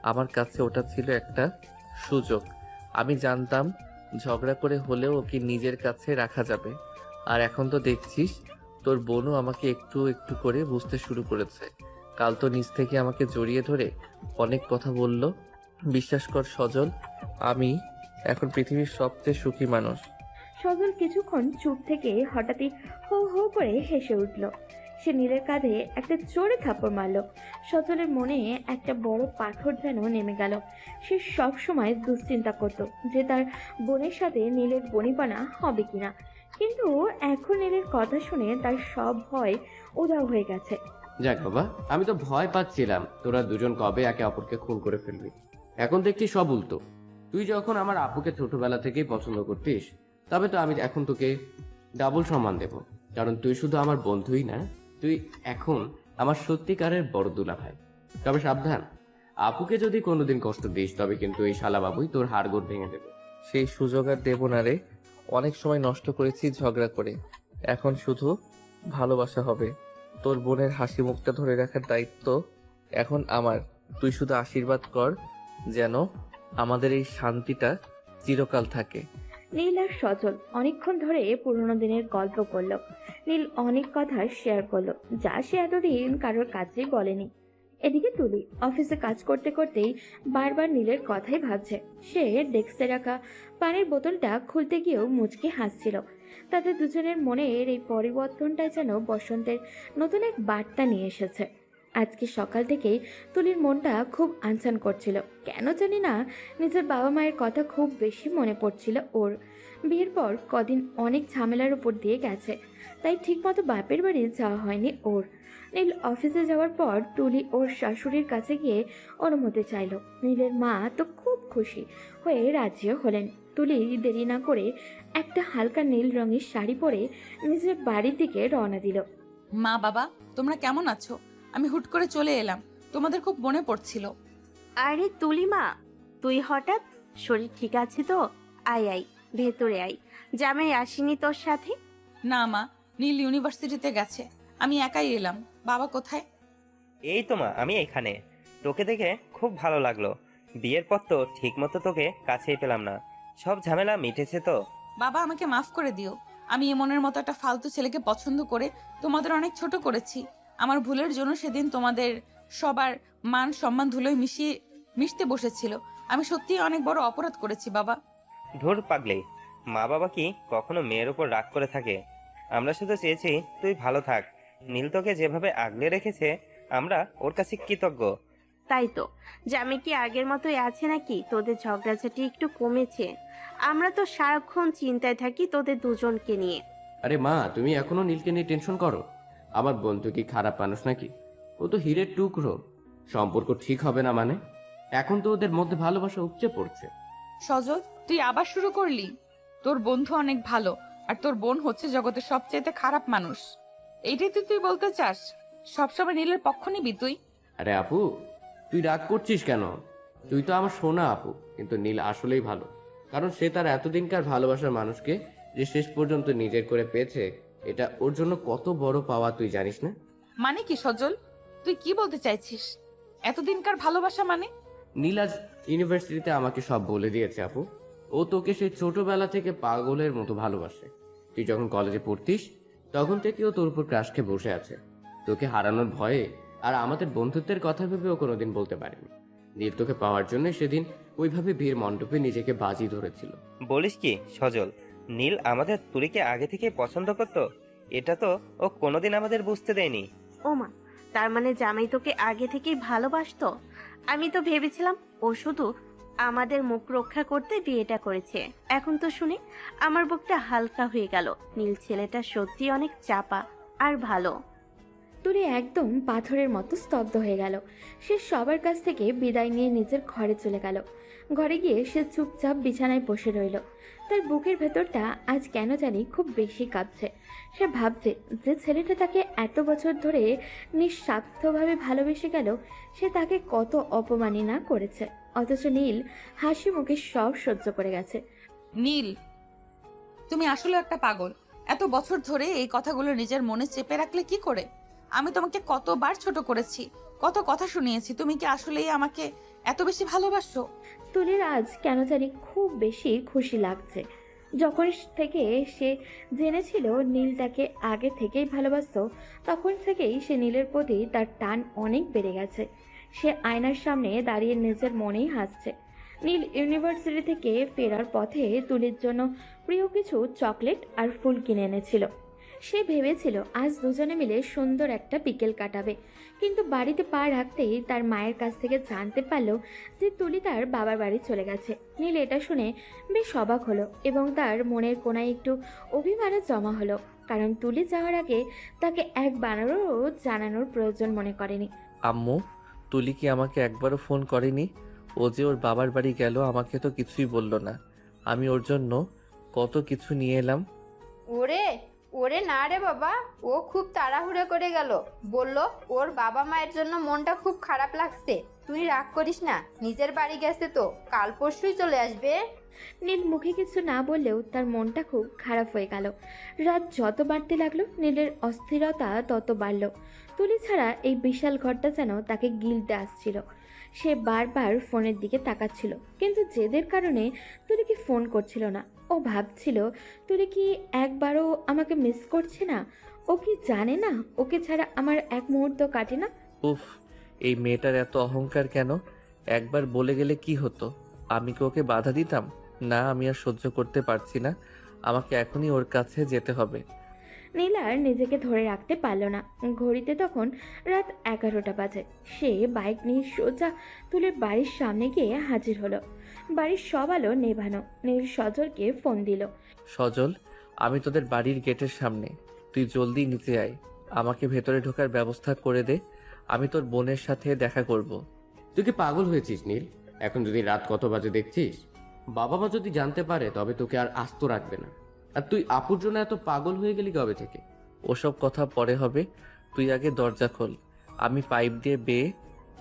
আমার কাছে ওটা ছিল একটা সুযোগ। আমি জানতাম ঝগড়া করে হলেও ওকে নিজের কাছে রাখা যাবে। আর এখন তো দেখছিস তোর বোনও আমাকে একটু একটু করে বুঝতে শুরু করেছে। কাল তো নিজ থেকে আমাকে জড়িয়ে ধরে অনেক কথা বলল। বিশ্বাস কর সজল, আমি এখন পৃথিবীর সবচেয়ে সুখী মানুষ।
সজল কিছুক্ষণ চুপ থেকে হঠাৎই হো হো করে হেসে উঠল। সে নীলের কাঁধে একটা জোরে থাপ্পড় মারল। সজলের মনে একটা বড় পাথর যেন নেমে গেল। সে সব সময় দুশ্চিন্তা করত যে তার বোনের সাথে নীলের বনিবনা হবে কিনা, কিন্তু এখন নীলের কথা শুনে তার সব ভয় উধাও হয়ে গেছে।
যাক বাবা, আমি তো ভয় পাচ্ছিলাম তোরা দুজন কবে একে অপরকে খুন করে ফেলবি। এখন দেখছি সব উল্টো। তুই যখন আমার আপুকে ছোটবেলা থেকেই পছন্দ করতিস, তবে তো আমি এখন তোকে ডাবল সম্মান দেব। কারণ তুই শুধু আমার বন্ধুই না, তুই এখন আমার সত্যিকারের বড় দুলাভাই। তবে সাবধান, আপুকে যদি কোনোদিন কষ্ট দিস তবে কিন্তু এই শালাবাবুই তোর হাড়গোড় ভেঙে দেবে।
সেই সুযোগ আর দেব না রে। অনেক সময় নষ্ট করেছি ঝগড়া করে, এখন শুধু ভালোবাসা হবে। তোর বোনের হাসি মুখটা ধরে রাখার দায়িত্ব এখন আমার। তুই শুধু আশীর্বাদ কর যেন আমাদের এই শান্তিটা চিরকাল থাকে।
নীল আর সজল অনেকক্ষণ ধরে পুরোনো দিনের গল্প করলো। নীল অনেক কথা শেয়ার করলো যা সে এতদিন কারোর কাছেই বলেনি। এদিকে তুলি অফিসে কাজ করতে করতেই বারবার নীলের কথাই ভাবছে। সে ডেস্কে রাখা পানির বোতলটা খুলতে গিয়েও মুচকি হাসছিল। তাদের দুজনের মনের এই পরিবর্তনটাই যেন বসন্তের নতুন এক বার্তা নিয়ে এসেছে। আজকে সকাল থেকেই তুলির মনটা খুব আনচান করছিল। কেন জানি না, নিজের বাবা মায়ের কথা খুব বেশি মনে পড়ছিল ওর। বিয়ের পর কদিন অনেক ঝামেলার উপর দিয়ে গেছে, তাই ঠিকমতো বাপের বাড়ি যাওয়া হয়নি ওর। নীল অফিসে যাওয়ার পর তুলি ওর শাশুড়ির কাছে গিয়ে অনুমতি চাইল। নীলের মা তো খুব খুশি হয়ে রাজিও হলেন। তুলি দেরি না করে একটা হালকা নীল রঙের শাড়ি পরে নিজের বাড়ির দিকে রওনা দিল।
মা বাবা, তোমরা কেমন আছো? আমি হুট করে চলে এলাম, তোমাদের খুব মনে পড়ছিল।
আরে তুলিমা, তুই হঠাৎ? শরীর ঠিক আছে তো? আয় আয়, ভেতরে আয়। জামাই আসেনি তোর সাথে?
না মা, নীল ইউনিভার্সিটিতে গেছে, আমি একাই এলাম। বাবা কোথায়?
এই তো মা, আমি এখানে। তোকে দেখে খুব ভালো লাগলো। বিয়ের পর তো ঠিক মতো তোকে কাছেই পেলাম না। সব ঝামেলা মিটেছে তো?
বাবা, আমাকে মাফ করে দিও। আমি এমনের মতো একটা ফালতু ছেলেকে পছন্দ করে তোমাদের অনেক ছোট করেছি। আমার ভুলের জন্য সেদিন তোমাদের সবার মান সম্মান ধুলোয় মিশতে বসেছিল। আমি সত্যিই অনেক বড় অপরাধ করেছি বাবা।
ধুর পাগলি, মা বাবা কি কখনো মেয়ের উপর রাগ করে থাকে? আমরা শুধু চেয়েছি তুই ভালো থাক। নীল তোকে যেভাবে আগলে রেখেছে, আমরা ওর কাছে কৃতজ্ঞ।
তাই তো, জামাই কি আগের মতোই আছে নাকি? তোদের ঝগড়াঝাটি একটু কমেছে? আমরা তো সারাক্ষণ চিন্তায় থাকি তোদের দুজনকে নিয়ে।
আরে মা, তুমি এখনো নীলকে নিয়ে টেনশন করো? আমার বন্ধু কি খারাপ মানুষ নাকি? ও তো হীরের টুকরো। সম্পর্ক ঠিক হবে না মানে? এখন তো ওদের মধ্যে ভালোবাসা উপচে পড়ছে।
সজল, তুই আবার শুরু করলি? তোর বন্ধু অনেক ভালো, আর তোর বোন হচ্ছে জগতের সবচেয়ে খারাপ মানুষ। এইটাই তুই বলতে চাস? সবসময় নীলের পক্ষ নিবি তুই?
আরে আপু, তুই রাগ করছিস কেন? তুই তো আমার সোনা আপু, কিন্তু নীল আসলেই ভালো। কারণ সে তার এতদিনকার ভালোবাসার মানুষকে যে শেষ পর্যন্ত নিজের করে পেয়েছে, এটা ওর জন্য কত বড় পাওয়া তুই জানিস না?
মানে কি সজল, তুই কি বলতে চাইছিস? এতদিনকার ভালোবাসা মানে?
নীল আজ ইউনিভার্সিটিতে আমাকে সব বলে দিয়েছে আপু। ও তোকে সেই ছোটবেলা থেকে পাগলের মতো ভালোবাসে। তুই যখন কলেজে পড়তিস তখন থেকে ও তোর উপর ক্রাশ খেয়ে বসে আছে। তোকে হারানোর ভয়ে আর আমাদের বন্ধুত্বের কথা ভেবে ও কোনোদিন বলতে পারেনি। নীল তোকে পাওয়ার জন্য সেদিন ওইভাবে বিয়ের মণ্ডপে নিজেকে বাজি ধরেছিল।
বলিস কি সজল? নীল আমাদের তুলিকে আগে থেকে পছন্দ করতো? এটা তো ও কোনোদিন আমাদের বুঝতে দেয়নি।
ওমা, তার মানে জামাই তোকে আগে থেকেই ভালোবাসতো? আমি তো ভেবেছিলাম ও শুধু আমাদের মুখ রক্ষা করতে বিয়েটা করেছে। এখন তো শুনে আমার বুকটা হালকা হয়ে গেল। নীল ছেলেটা সত্যি অনেক চাপা আর ভালো।
তুলি একদম পাথরের মতো স্তব্ধ হয়ে গেল। সে সবার কাছ থেকে বিদায় নিয়ে নিজের ঘরে চলে গেল। ঘরে গিয়ে সে চুপচাপ বিছানায় বসে রইল। তার বুকের ভেতরটা আজ কেন জানি খুব বেশি কাঁপছে। সে ভাবছে যে ছেলেটা তাকে এত বছর ধরে নিঃস্বার্থভাবে ভালোবেসে গেল, সে তাকে কত অপমাননা করেছে, অথচ নীল হাসি মুখে সব সহ্য করে গেছে।
নীল, তুমি আসলে একটা পাগল। এত বছর ধরে এই কথাগুলো নিজের মনে চেপে রাখলে কি করে? আমি তোমাকে কতবার ছোট করেছি, কত কথা শুনিয়েছি। তুমি কি আসলেই আমাকে এত বেশি ভালোবাসো?
তুলির আজ কেন জানি খুব বেশি খুশি লাগছে। যখন থেকে সে জেনেছিল নীল তাকে আগে থেকেই ভালোবাসতো, তখন থেকেই সে নীলের প্রতি তার টান অনেক বেড়ে গেছে। সে আয়নার সামনে দাঁড়িয়ে নিজের মনেই হাসছে। নীল ইউনিভার্সিটি থেকে ফেরার পথে তুলির জন্য প্রিয় কিছু চকলেট আর ফুল কিনে এনেছিল। সে ভেবেছিল আজ দুজনে মিলে সুন্দর একটা বিকেল কাটাবে, কিন্তু বাড়িতে পা রাখতেই তার মায়ের কাছ থেকে জানতে পারল যে তুলি তার বাবার বাড়ি চলে গেছে। নীল এটা শুনে বেশ অবাক হলো এবং তার মনের কোনায় একটু অভিমানও জমা হলো, কারণ তুলি যাওয়ার আগে তাকে একবারও জানানোর প্রয়োজন মনে করেনি।
আম্মু, তুলি কি আমাকে একবারও ফোন করেনি? ও যে ওর বাবার বাড়ি গেল আমাকে তো কিছুই বলল না। আমি ওর জন্য কত কিছু নিয়ে এলাম।
ওরে ওরে না রে বাবা, ও খুব তাড়াহুড়ো করে গেল। বলল ওর বাবা মায়ের জন্য মনটা খুব খারাপ লাগছে। তুই রাগ করিস না, নিজের বাড়ি গেছে তো, কাল পরশুই চলে আসবে।
নীল মুখে কিছু না বললেও তার মনটা খুব খারাপ হয়ে গেল। রাত যত বাড়তে লাগলো নীলের অস্থিরতা তত বাড়ল। তুলি ছাড়া এই বিশাল ঘরটা যেন তাকে গিলতে আসছিল। সে বারবার ফোনের দিকে তাকাচ্ছিল, কিন্তু জেদের কারণে তুলিকে ফোন করছিল না। ও ভাবছিল তুলি কি একবারও আমাকে মিস করছে না? ও কি জানে না ওকে ছাড়া আমার এক মুহূর্ত কাটে না?
উফ, এই মেয়েটার এত অহংকার কেন? একবার বলে গেলে কি হতো? আমি কি ওকে বাধা দিতাম? না, আমি আর সহ্য করতে পারছি না। আমাকে এখনই ওর কাছে যেতে হবে।
নীল আর নিজেকে ধরে রাখতে পারল না। ঘড়িতে তখন রাত 11টা বাজে। সে বাইক নিয়ে সোজা তুলির বাড়ির সামনে গিয়ে হাজির হলো। বাড়ির সব আলো নেভানো। নীল সজলকে ফোন দিল।
সজল, আমি তোদের বাড়ির গেটের সামনে। তুই জলদি নিচে আয়, আমাকে ভেতরে ঢোকার ব্যবস্থা করে দে। আমি তোর বোনের সাথে দেখা করব।
তুই কি পাগল হয়েছিস নীল? এখন যদি রাত কত বাজে দেখছিস? বাবা মা যদি জানতে পারে তবে তোকে আর আস্ত রাখবে না। আর তুই আপুর জন্য এত পাগল হয়ে গেলি কবে থেকে?
ওসব কথা পরে হবে, তুই আগে দরজা খোল। আমি পাইপ দিয়ে বেয়ে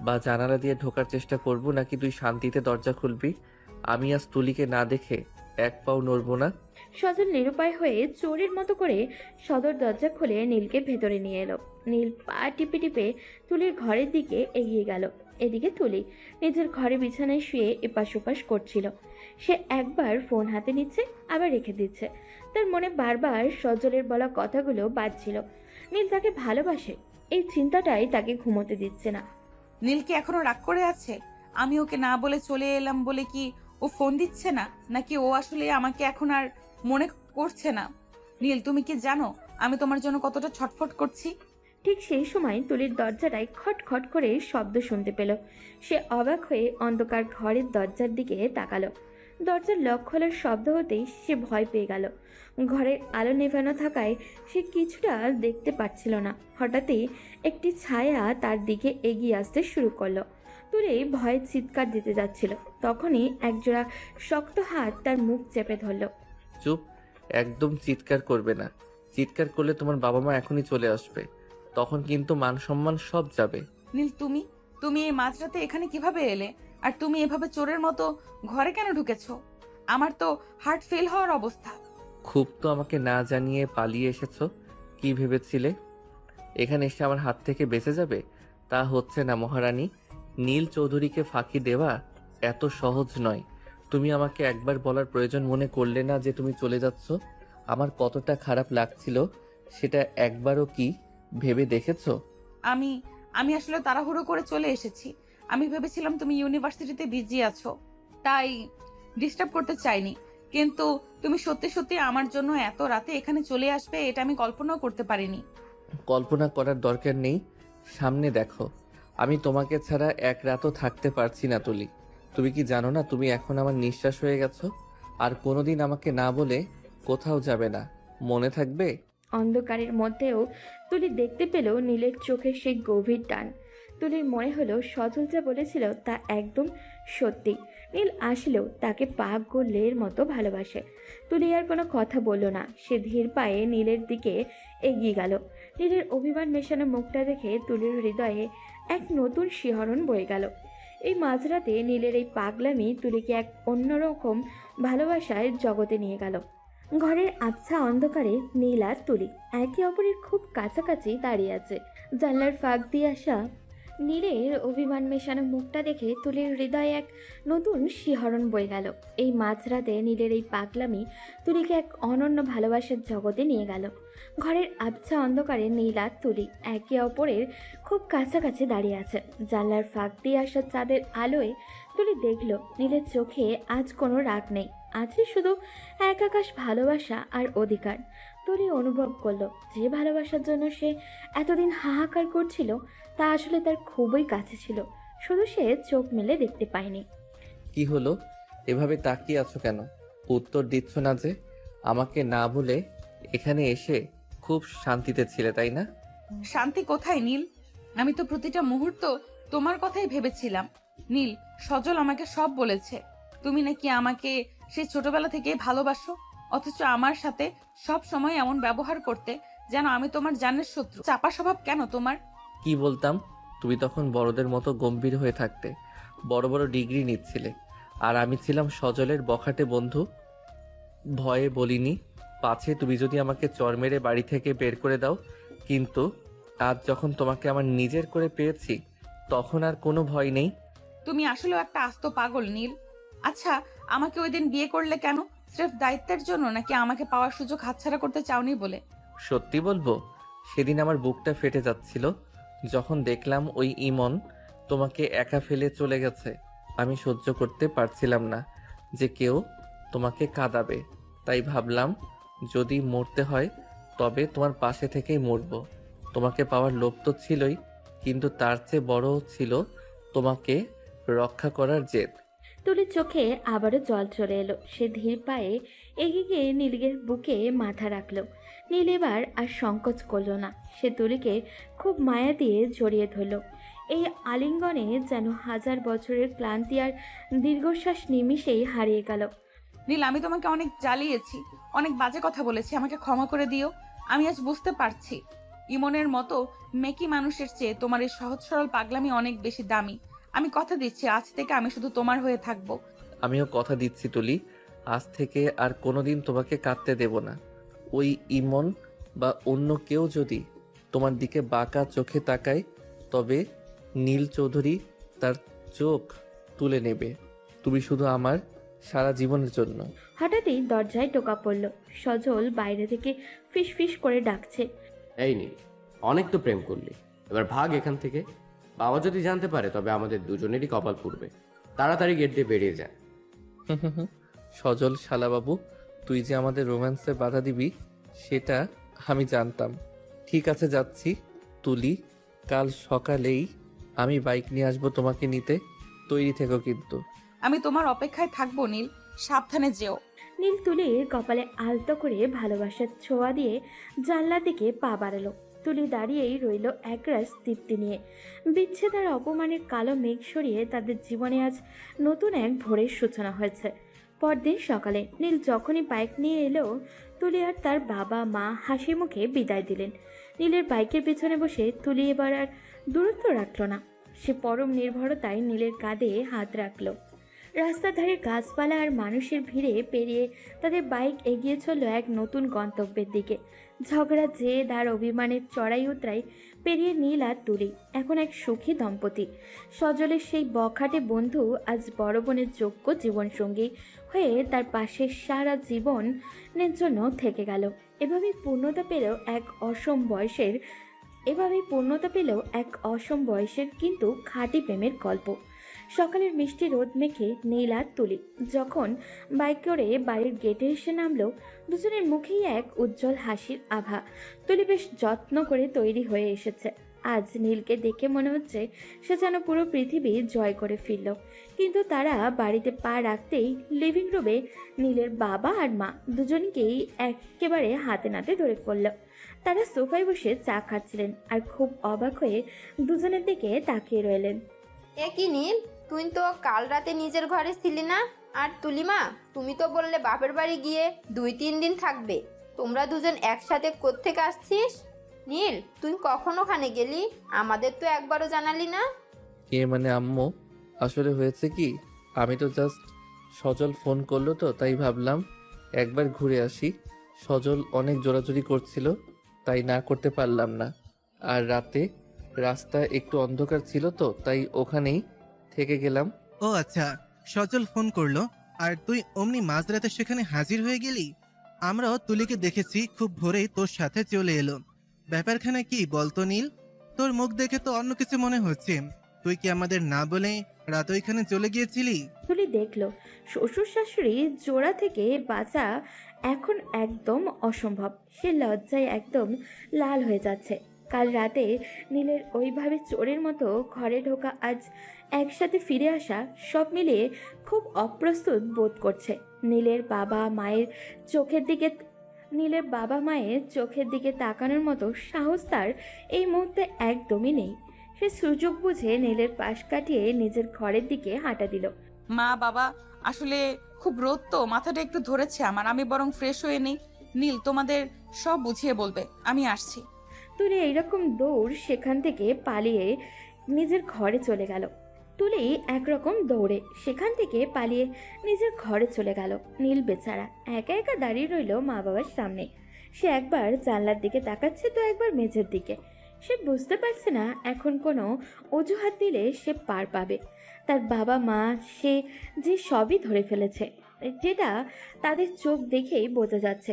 বা জানালা দিয়ে ঢোকার চেষ্টা করব, নাকি তুই শান্তিতে দরজা খুলবি? আমি আজ তুলিকে না দেখে এক পাও নড়ব না।
সজল নিরুপায় হয়ে চোরের মতো করে সদর দরজা খুলে নীলকে ভেতরে নিয়ে এলো। নীল পা টিপে টিপে তুলির ঘরের দিকে এগিয়ে গেল। এদিকে তুলি নিজের ঘরে বিছানায় শুয়ে এপাশ ওপাশ করছিল। সে একবার ফোন হাতে নিচ্ছে, আবার রেখে দিচ্ছে। তার মনে বারবার সজলের বলা কথাগুলো বাজছিল। নীল তাকে ভালোবাসে, এই চিন্তাটাই তাকে ঘুমোতে দিচ্ছে না।
নীল কি এখনো রাগ করে আছে? আমি ওকে না বলে চলে এলাম বলে কি ও ফোন দিচ্ছে না, নাকি ও আসলে আমাকে এখন আর মনে করছে না? নীল, তুমি কি জানো আমি তোমার জন্য কতটা ছটফট করছি?
ঠিক সেই সময় তুলির দরজাটায় খটখট করে শব্দ শুনতে পেল। সে অবাক হয়ে অন্ধকার ঘরের দরজার দিকে তাকালো। দরজার লক খোলার শব্দ হতেই সে ভয় পেয়ে গেল। ঘরের আলো নেভানো থাকায় সে কিছুটা দেখতে পাচ্ছিল না। হঠাৎই একটি ছায়া তার দিকে এগিয়ে আসতে শুরু করলো। তুলি ভয়ে চিৎকার দিতে যাচ্ছিল, তখনই একজোড়া শক্ত হাত তার মুখ চেপে ধরলো।
চুপ, একদম চিৎকার করবে না। চিৎকার করলে তোমার বাবা মা এখনই চলে আসবে, তখন কিন্তু মান সম্মান সব যাবে।
নীল, তুমি তুমি এই মাঝরাতে এখানে কিভাবে এলে? আর তুমি এভাবে চোরের মতো ঘরে কেন ঢুকেছো? আমার তো হার্ট ফেল হওয়ার অবস্থা।
খুব তো আমাকে না জানিয়ে পালিয়ে এসেছো। কি ভেবেছিলে এখানে এসে আমার হাত থেকে বেঁচে যাবে? তা হচ্ছে না মহারানী। নীল চৌধুরীকে ফাঁকি দেওয়া এত সহজ নয়। তুমি আমাকে একবার বলার প্রয়োজন মনে করলে না যে তুমি চলে যাচ্ছ? আমার কতটা খারাপ লাগছিল সেটা একবারও কি ভেবে দেখেছো?
আমি আমি আসলে তাড়াহুড়ো করে চলে এসেছি। আমি ভেবেছিলাম তুমি ইউনিভার্সিটিতে বিজি আছো, তাই ডিস্টার্ব করতে চাইনি। কিন্তু তুমি সত্যি সত্যি আমার জন্য এত রাতে এখানে চলে আসবে এটা আমি কল্পনাও করতে পারিনি।
কল্পনা করার দরকার নেই, সামনে দেখো। আমি তোমাকে ছাড়া এক রাতও থাকতে পারছি না তুলি। তুমি কি জানো না তুমি এখন আমার নিঃশ্বাস হয়ে গেছো? আর কোনোদিন আমাকে না বলে কোথাও যাবে না, মনে থাকবে?
অন্ধকারের মধ্যেও তুলি দেখতে পেল নীলের চোখের সেই গভীর টান। তুলির মনে হলো সজল যা বলেছিল তা একদম সত্যি। নীল আসলেও তাকে পাগলের মতো ভালোবাসে। তুলি আর কোনো কথা বলল না, সে ধীর পায়ে নীলের দিকে এগিয়ে গেল। নীলের অভিমান মেশানো মুখটা দেখে তুলির হৃদয়ে এক নতুন শিহরণ বয়ে গেল। এই মাঝরাতে নীলের এই পাগলামি তুলিকে এক অন্যরকম ভালোবাসার জগতে নিয়ে গেল। ঘরের আবছা অন্ধকারে নীল আর তুলি একে অপরের খুব কাছাকাছি দাঁড়িয়ে আছে। জানলার ফাঁক দিয়ে আসা নীলের অভিমান মেশানো মুখটা দেখে তুলির হৃদয়ে এক নতুন শিহরণ বয়ে গেল। এই মাঝরাতে নীলের এই পাগলামি তুলিকে এক অনন্য ভালোবাসার জগতে নিয়ে গেল। ঘরের আবছা অন্ধকারে নীল আর তুলি একে অপরের খুব কাছাকাছি দাঁড়িয়ে আছে। জানলার ফাঁক দিয়ে আসা চাঁদের আলোয় তুলি দেখল নীলের চোখে আজ কোনো রাগ নেই, আছে শুধু এক আকাশ ভালোবাসা আর অধিকার। তুলি অনুভব করলো যে ভালোবাসার জন্য সে এতদিন হাহাকার করছিল তা আসলে তার খুবই কাছে ছিল, শুধু সে চোখ মেলে দেখতে পায়নি।
কি হলো, এভাবে তাকিয়ে আছো কেন? উত্তর দিচ্ছ না যে? আমাকে না বলে এখানে এসে খুব শান্তিতে ছিলে, তাই না?
শান্তি কোথায় নীল? আমি তো প্রতিটা মুহূর্ত তোমার কথাই ভেবেছিলাম। নীল, সজল আমাকে সব বলেছে। তুমি নাকি আমাকে সেই ছোটবেলা থেকে ভালোবাসো, অথচ আমার সাথে সব সময় এমন ব্যবহার করতে যেন আমি তোমার জানের শত্রু। চাপা স্বভাব কেন তোমার?
কি বলতাম? তুমি তখন বড়দের মতো গম্ভীর হয়ে থাকতে, বড় বড় ডিগ্রি নিচ্ছিলে, আর আমি ছিলাম সজলের বখাটে বন্ধু। ভয়ে বলিনি, পাছে তুমি যদি আমাকে চর মেরে বাড়ি থেকে বের করে দাও। কিন্তু আজ যখন তোমাকে আমার নিজের করে পেয়েছি তখন আর কোনো ভয় নেই।
তুমি আসলেও একটা আস্ত পাগল নীল। আচ্ছা, আমাকে ওই দিন বিয়ে করলে কেন? স্রেফ দায়িত্বের জন্য, নাকি আমাকে পাওয়ার সুযোগ হাতছাড়া করতে চাওনি বলে?
সত্যি বলবো, সেদিন আমার বুকটা ফেটে যাচ্ছিল যখন দেখলাম ওই ইমন তোমাকে একা ফেলে চলে গেছে। আমি সহ্য করতে পারছিলাম না যে কেউ তোমাকে কাঁদাবে, তাই ভাবলাম যদি মরতে হয় তবে তোমার পাশে থেকেই মরবো। তোমাকে পাওয়ার লোভ তো ছিলই, কিন্তু তার চেয়ে বড় ছিল তোমাকে রক্ষা করার জেদ।
তুলির চোখে আবারও জল চলে এলো। সে ধীর পায়ে এগিয়ে গিয়ে নীলের বুকে মাথা রাখলো। নীল এবার আর সংকোচ করলো না, সে তুলিকে খুব মায়া দিয়ে জড়িয়ে ধরলো। এই আলিঙ্গনে যেন হাজার বছরের ক্লান্তি আর দীর্ঘশ্বাস নিমিষেই হারিয়ে গেল।
নীল, আমি তোমাকে অনেক জ্বালিয়েছি, অনেক বাজে কথা বলেছি, আমাকে ক্ষমা করে দিও। আমি আজ বুঝতে পারছি ইমনের মতো মেকি মানুষের চেয়ে তোমার এই সহজ সরল পাগলামি অনেক বেশি দামি। আমি কথা দিচ্ছি আজ থেকে আমি শুধু তোমার হয়ে থাকবো।
আমিও কথা দিচ্ছি তুলি, আজ থেকে আর কোনোদিন তোমাকে কাঁদতে দেব না। ওই ইমন বা অন্য কেউ যদি তোমার দিকে বাঁকা চোখে তাকায় তবে নীল চৌধুরী তার চোখ তুলে নেবে। তুমি শুধু আমার সারা জীবনের জন্য।
হঠাৎই দরজায় টোকা পড়ল। সজল বাইরে থেকে ফিস ফিস করে ডাকছে।
এই নীল, অনেক তো প্রেম করলি, এবার ভাগ এখান থেকে। বাবা যদি জানতে পারে তবে আমাদের দুজনেরই কপাল পুড়বে। তাড়াতাড়ি গেট দিয়ে বেরিয়ে যান।
সজল শালাবাবু, তুই যে আমাদের রোম্যান্সে বাধা দিবি সেটা আমি জানতাম। ঠিক আছে, যাচ্ছি। তুলি, কাল সকালেই আমি বাইক নিয়ে আসবো তোমাকে নিতে, তৈরি থেকো কিন্তু।
আমি তোমার অপেক্ষায় থাকবো নীল, সাবধানে যেও।
নীল তুলির কপালে আলতো করে ভালোবাসার ছোঁয়া দিয়ে জানলার দিকে পা বাড়ালো। তুলি দাঁড়িয়েই রইল একরাশ তৃপ্তি নিয়ে। বিচ্ছেদ আর অপমানের কালো মেঘ সরিয়ে তাদের জীবনে আজ নতুন এক ভোরের সূচনা হয়েছে। পরদিন সকালে নীল যখনই বাইক নিয়ে এলো, তুলি আর তার বাবা মা হাসি মুখে বিদায় দিলেন। নীলের বাইকের পেছনে বসে তুলি এবার আর দূরত্ব রাখল না, সে পরম নির্ভরতায় নীলের কাঁধে হাত রাখল। রাস্তার ধারে গাছপালা আর মানুষের ভিড়ে পেরিয়ে তাদের বাইক এগিয়ে চলল এক নতুন গন্তব্যের দিকে। ঝগড়া, জেদ আর অভিমানের চড়াই উতরাই পেরিয়ে নীল আর তুলি এখন এক সুখী দম্পতি। সজলের সেই বখাটে বন্ধু আজ বড় বোনের যোগ্য জীবনসঙ্গী হয়ে তার পাশে সারা জীবনের জন্য থেকে গেল। এভাবেই পূর্ণতা পেল এক অসম বয়সের কিন্তু খাঁটি প্রেমের গল্প। সকালের মিষ্টি রোদ মেখে নীল আর তুলি যখন বাইক করে বাড়ির গেটে এসে নামলো, দুজনের মুখেই এক উজ্জ্বল হাসির আভা। তুলি বেশ যত্ন করে তৈরি হয়ে এসেছে। আজ নীলকে দেখে মনে হচ্ছে সে যেন পুরো পৃথিবী জয় করে ফিরল। কিন্তু তারা বাড়িতে পা রাখতেই লিভিং রুমে নীলের বাবা আর মা দুজনকেই একেবারে হাতে নাতে ধরে ফেলল। তারা সোফায় বসে চা খাচ্ছিলেন আর খুব অবাক হয়ে দুজনের দিকে তাকিয়ে রইলেন।
এ কি নীল, তুই তো কাল রাতে নিজের ঘরে ছিলি না? আর তুলিমা, তুমি তো বললে বাপের বাড়ি গিয়ে 2-3 দিন থাকবে। তোমরা দুজন একসাথে কোত্থেকে আসছিস? নীল, তুই কখন ওখানে গেলি? আমাদের তো একবারও জানালি না।
মানে আম্মু, আসলে হয়েছে কি, আমি তো জাস্ট সজল ফোন করলো তো তাই ভাবলাম একবার ঘুরে আসি। সজল অনেক জোরাজুরি করছিল তাই না করতে পারলাম না। আর রাতে রাস্তা একটু অন্ধকার ছিল তো তাই ওখানেই থেকে গেলাম।
ও আচ্ছা, সজল ফোন করলো আর তুই অমনি মাঝরাতে সেখানে হাজির হয়ে গেলি। আমরাও তুলিকে দেখেছি খুব ভোরেই তোর সাথে চলে এলো। ব্যাপারখানা কি বলতো নীল? তোর মুখ দেখে তো অন্য কিছু মনে হচ্ছে। তুই কি আমাদের না বলে রাত ওইখানে চলে গিয়েছিলি?
তুলি দেখলো শ্বশুর শাশুড়ি জোড়া থেকে বাঁচা এখন একদম অসম্ভব। সে লজ্জায় একদম লাল হয়ে যাচ্ছে। কাল রাতে নীলের ওইভাবে চোরের মতো ঘরে ঢোকা, আজ একসাথে ফিরে আসা, সব মিলিয়ে খুব অপ্রস্তুত বোধ করছে। নীলের বাবা মায়ের চোখের দিকে তাকানোর মতো সাহস তার এই মুহূর্তে একদমই নেই। সে সুযোগ বুঝে নীলের পাশ কাটিয়ে নিজের ঘরের দিকে হাঁটা দিল।
মা বাবা, আসলে খুব রোদ তো, মাথাটা একটু ধরেছে আমার, আমি বরং ফ্রেশ হয়ে নিই। নীল তোমাদের সব বুঝিয়ে বলবে, আমি আসছি।
তুলি এইরকম দৌড় সেখান থেকে পালিয়ে নিজের ঘরে চলে গেল। তুলি একরকম দৌড়ে সেখান থেকে পালিয়ে নিজের ঘরে চলে গেল। নীল বেচারা একা একা দাঁড়িয়ে রইল মা বাবার সামনে। সে একবার জানলার দিকে তাকাচ্ছে তো একবার মেঝের দিকে। সে বুঝতে পারছে না এখন কোনো অজুহাত দিলে সে পার পাবে। তার বাবা মা সে যে সবই ধরে ফেলেছে, যেটা তাদের চোখ দেখেই বোঝা যাচ্ছে।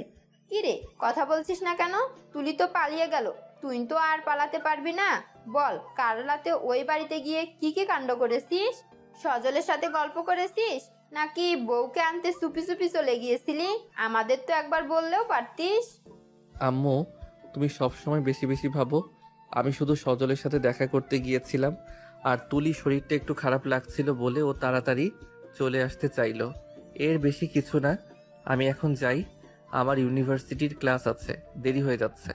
কি রে, কথা বলছিস না কেন? তুলি তো পালিয়ে গেল, তুই তো আর পালাতে পারবি না। বল, কাল রাতে ওই বাড়িতে গিয়ে কি কি কাণ্ড করেছিস? সজলের সাথে গল্প করেছিস নাকি বউকে আনতে চুপি চুপি চলে গিয়েছিলি? আমাদের তো একবার বললেও পারতিস।
আম্মু, তুমি সবসময় বেশি বেশি ভাবো। আমি শুধু সজলের সাথে দেখা করতে গিয়েছিলাম আর তুলি শরীরটা একটু খারাপ লাগছিল বলে ও তাড়াতাড়ি চলে আসতে চাইলো। এর বেশি কিছু না। আমি এখন যাই, আমার ইউনিভার্সিটির ক্লাস আছে, দেরি হয়ে যাচ্ছে।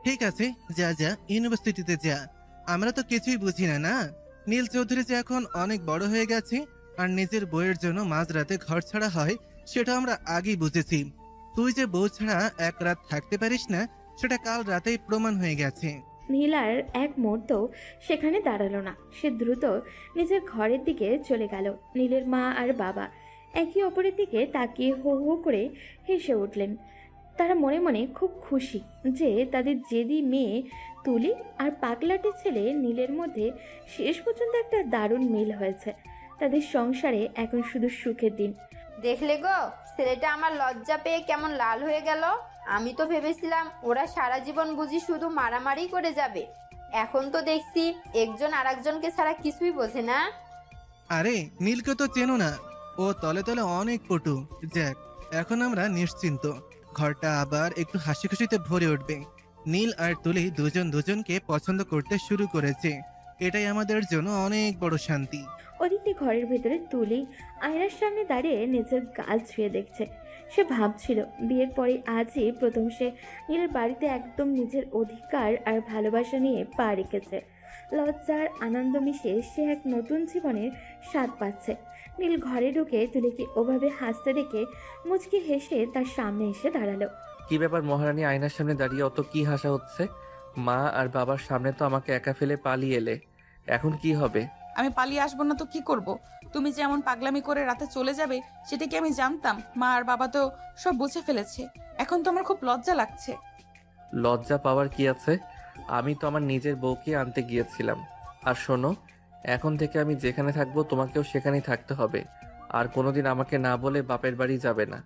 ঠিক আছে, যা যা, ইউনিভার্সিটিতে যা। আমরা তো কিছুই বুঝি না না। নীল চৌধুরী যে এখন অনেক বড় হয়ে গেছে আর নিজের বউয়ের জন্য মাঝরাতে ঘর ছাড়া হয় সেটা আমরা আগেই বুঝেছি। তুই যে বউ ছাড়া এক রাত থাকতে পারিস না সেটা কাল রাতেই প্রমাণ হয়ে গেছে।
নীল আর এক মুহূর্ত সেখানে দাঁড়ালো না। সে দ্রুত নিজের ঘরের দিকে চলে গেল। নীলের মা আর বাবা একে অপরের দিকে তাকিয়ে হো হো করে হেসে উঠলেন। তারা মনে মনে খুব খুশি যে তাদের জেদি মেয়ে তুলি আর পাগলাটে ছেলে নীলের মধ্যে শেষ পর্যন্ত একটা দারুণ মিল হয়েছে। তাদের সংসারে এখন শুধু সুখের দিন।
দেখলে গো, ছেলেটা আমার লজ্জা পেয়ে কেমন লাল হয়ে গেল। আমি তো ভেবেছিলাম ওরা সারা জীবন বুঝি শুধু মারামারি করে যাবে। এখন তো দেখছি একজন আর একজনকে ছাড়া কিছুই বোঝে না।
আরে নীলকে তো চেনো না, ও তলে তলে অনেক পটু। যাক, এখন আমরা নিশ্চিন্ত। ঘরটা আবার একটু হাসি খুশিতে ভরে উঠবে। নীল আর তুলি দুজন দুজনকে পছন্দ করতে শুরু করেছে, এটাই আমাদের জন্য অনেক বড় শান্তি।
ওদিকে ঘরের ভেতরে তুলি আয়নার সামনে দাঁড়িয়ে নিজের গাল ছুঁয়ে দেখছে। সে ভাবছিল বিয়ের পরে আজই প্রথম সে নীলের বাড়িতে একদম নিজের অধিকার আর ভালোবাসা নিয়ে পা রেখেছে। লজ্জার আনন্দ মিশে সে এক নতুন জীবনের স্বাদ পাচ্ছে। নীল ঘরে ঢুকে তুলিকে ওভাবে হাসতে দেখে মুচকি হেসে তার সামনে এসে দাঁড়ালো।
কি ব্যাপার মহারানী, আয়নার সামনে দাঁড়িয়ে অত কি হাসা হচ্ছে? মা আর বাবার সামনে তো আমাকে একা ফেলে পালিয়ে এলে, এখন কি হবে?
আমি পালিয়ে আসবো না তো কি করব? তুমি যে এমন পাগলামি করে রাতে চলে যাবে সেটা কি আমি জানতাম? মা আর বাবা তো সব বুঝে ফেলেছে। এখন তো আমার খুব লজ্জা লাগছে।
লজ্জা পাওয়ার কি আছে? আমি তো আমার নিজের বউকে আনতে গিয়েছিলাম। আর শোনো, এখন থেকে আমি যেখানে থাকবো তোমাকেও সেখানেই থাকতে হবে। আর কোনোদিন আমাকে না বলে বাপের বাড়ি যাবে না,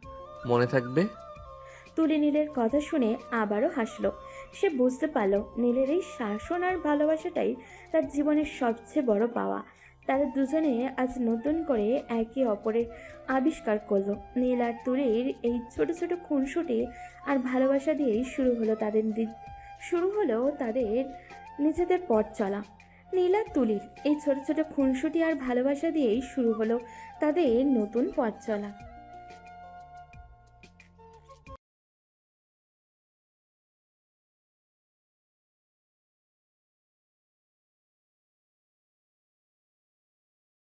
মনে থাকবে?
তুলি নীলের কথা শুনে আবারও হাসলো। সে বুঝতে পারল নীলের এই শাসন আর ভালোবাসাটাই তার জীবনের সবচেয়ে বড় পাওয়া। তারা দুজনে আজ নতুন করে একে অপরের আবিষ্কার করলো। নীল আর তুলির এই ছোট ছোট খুনসুটি আর ভালোবাসা দিয়েই শুরু হলো তাদের নিজেদের পথ চলা। নীল আর তুলির এই ছোট ছোট খুনসুটি আর ভালোবাসা দিয়েই শুরু হলো তাদের নতুন পথ চলা।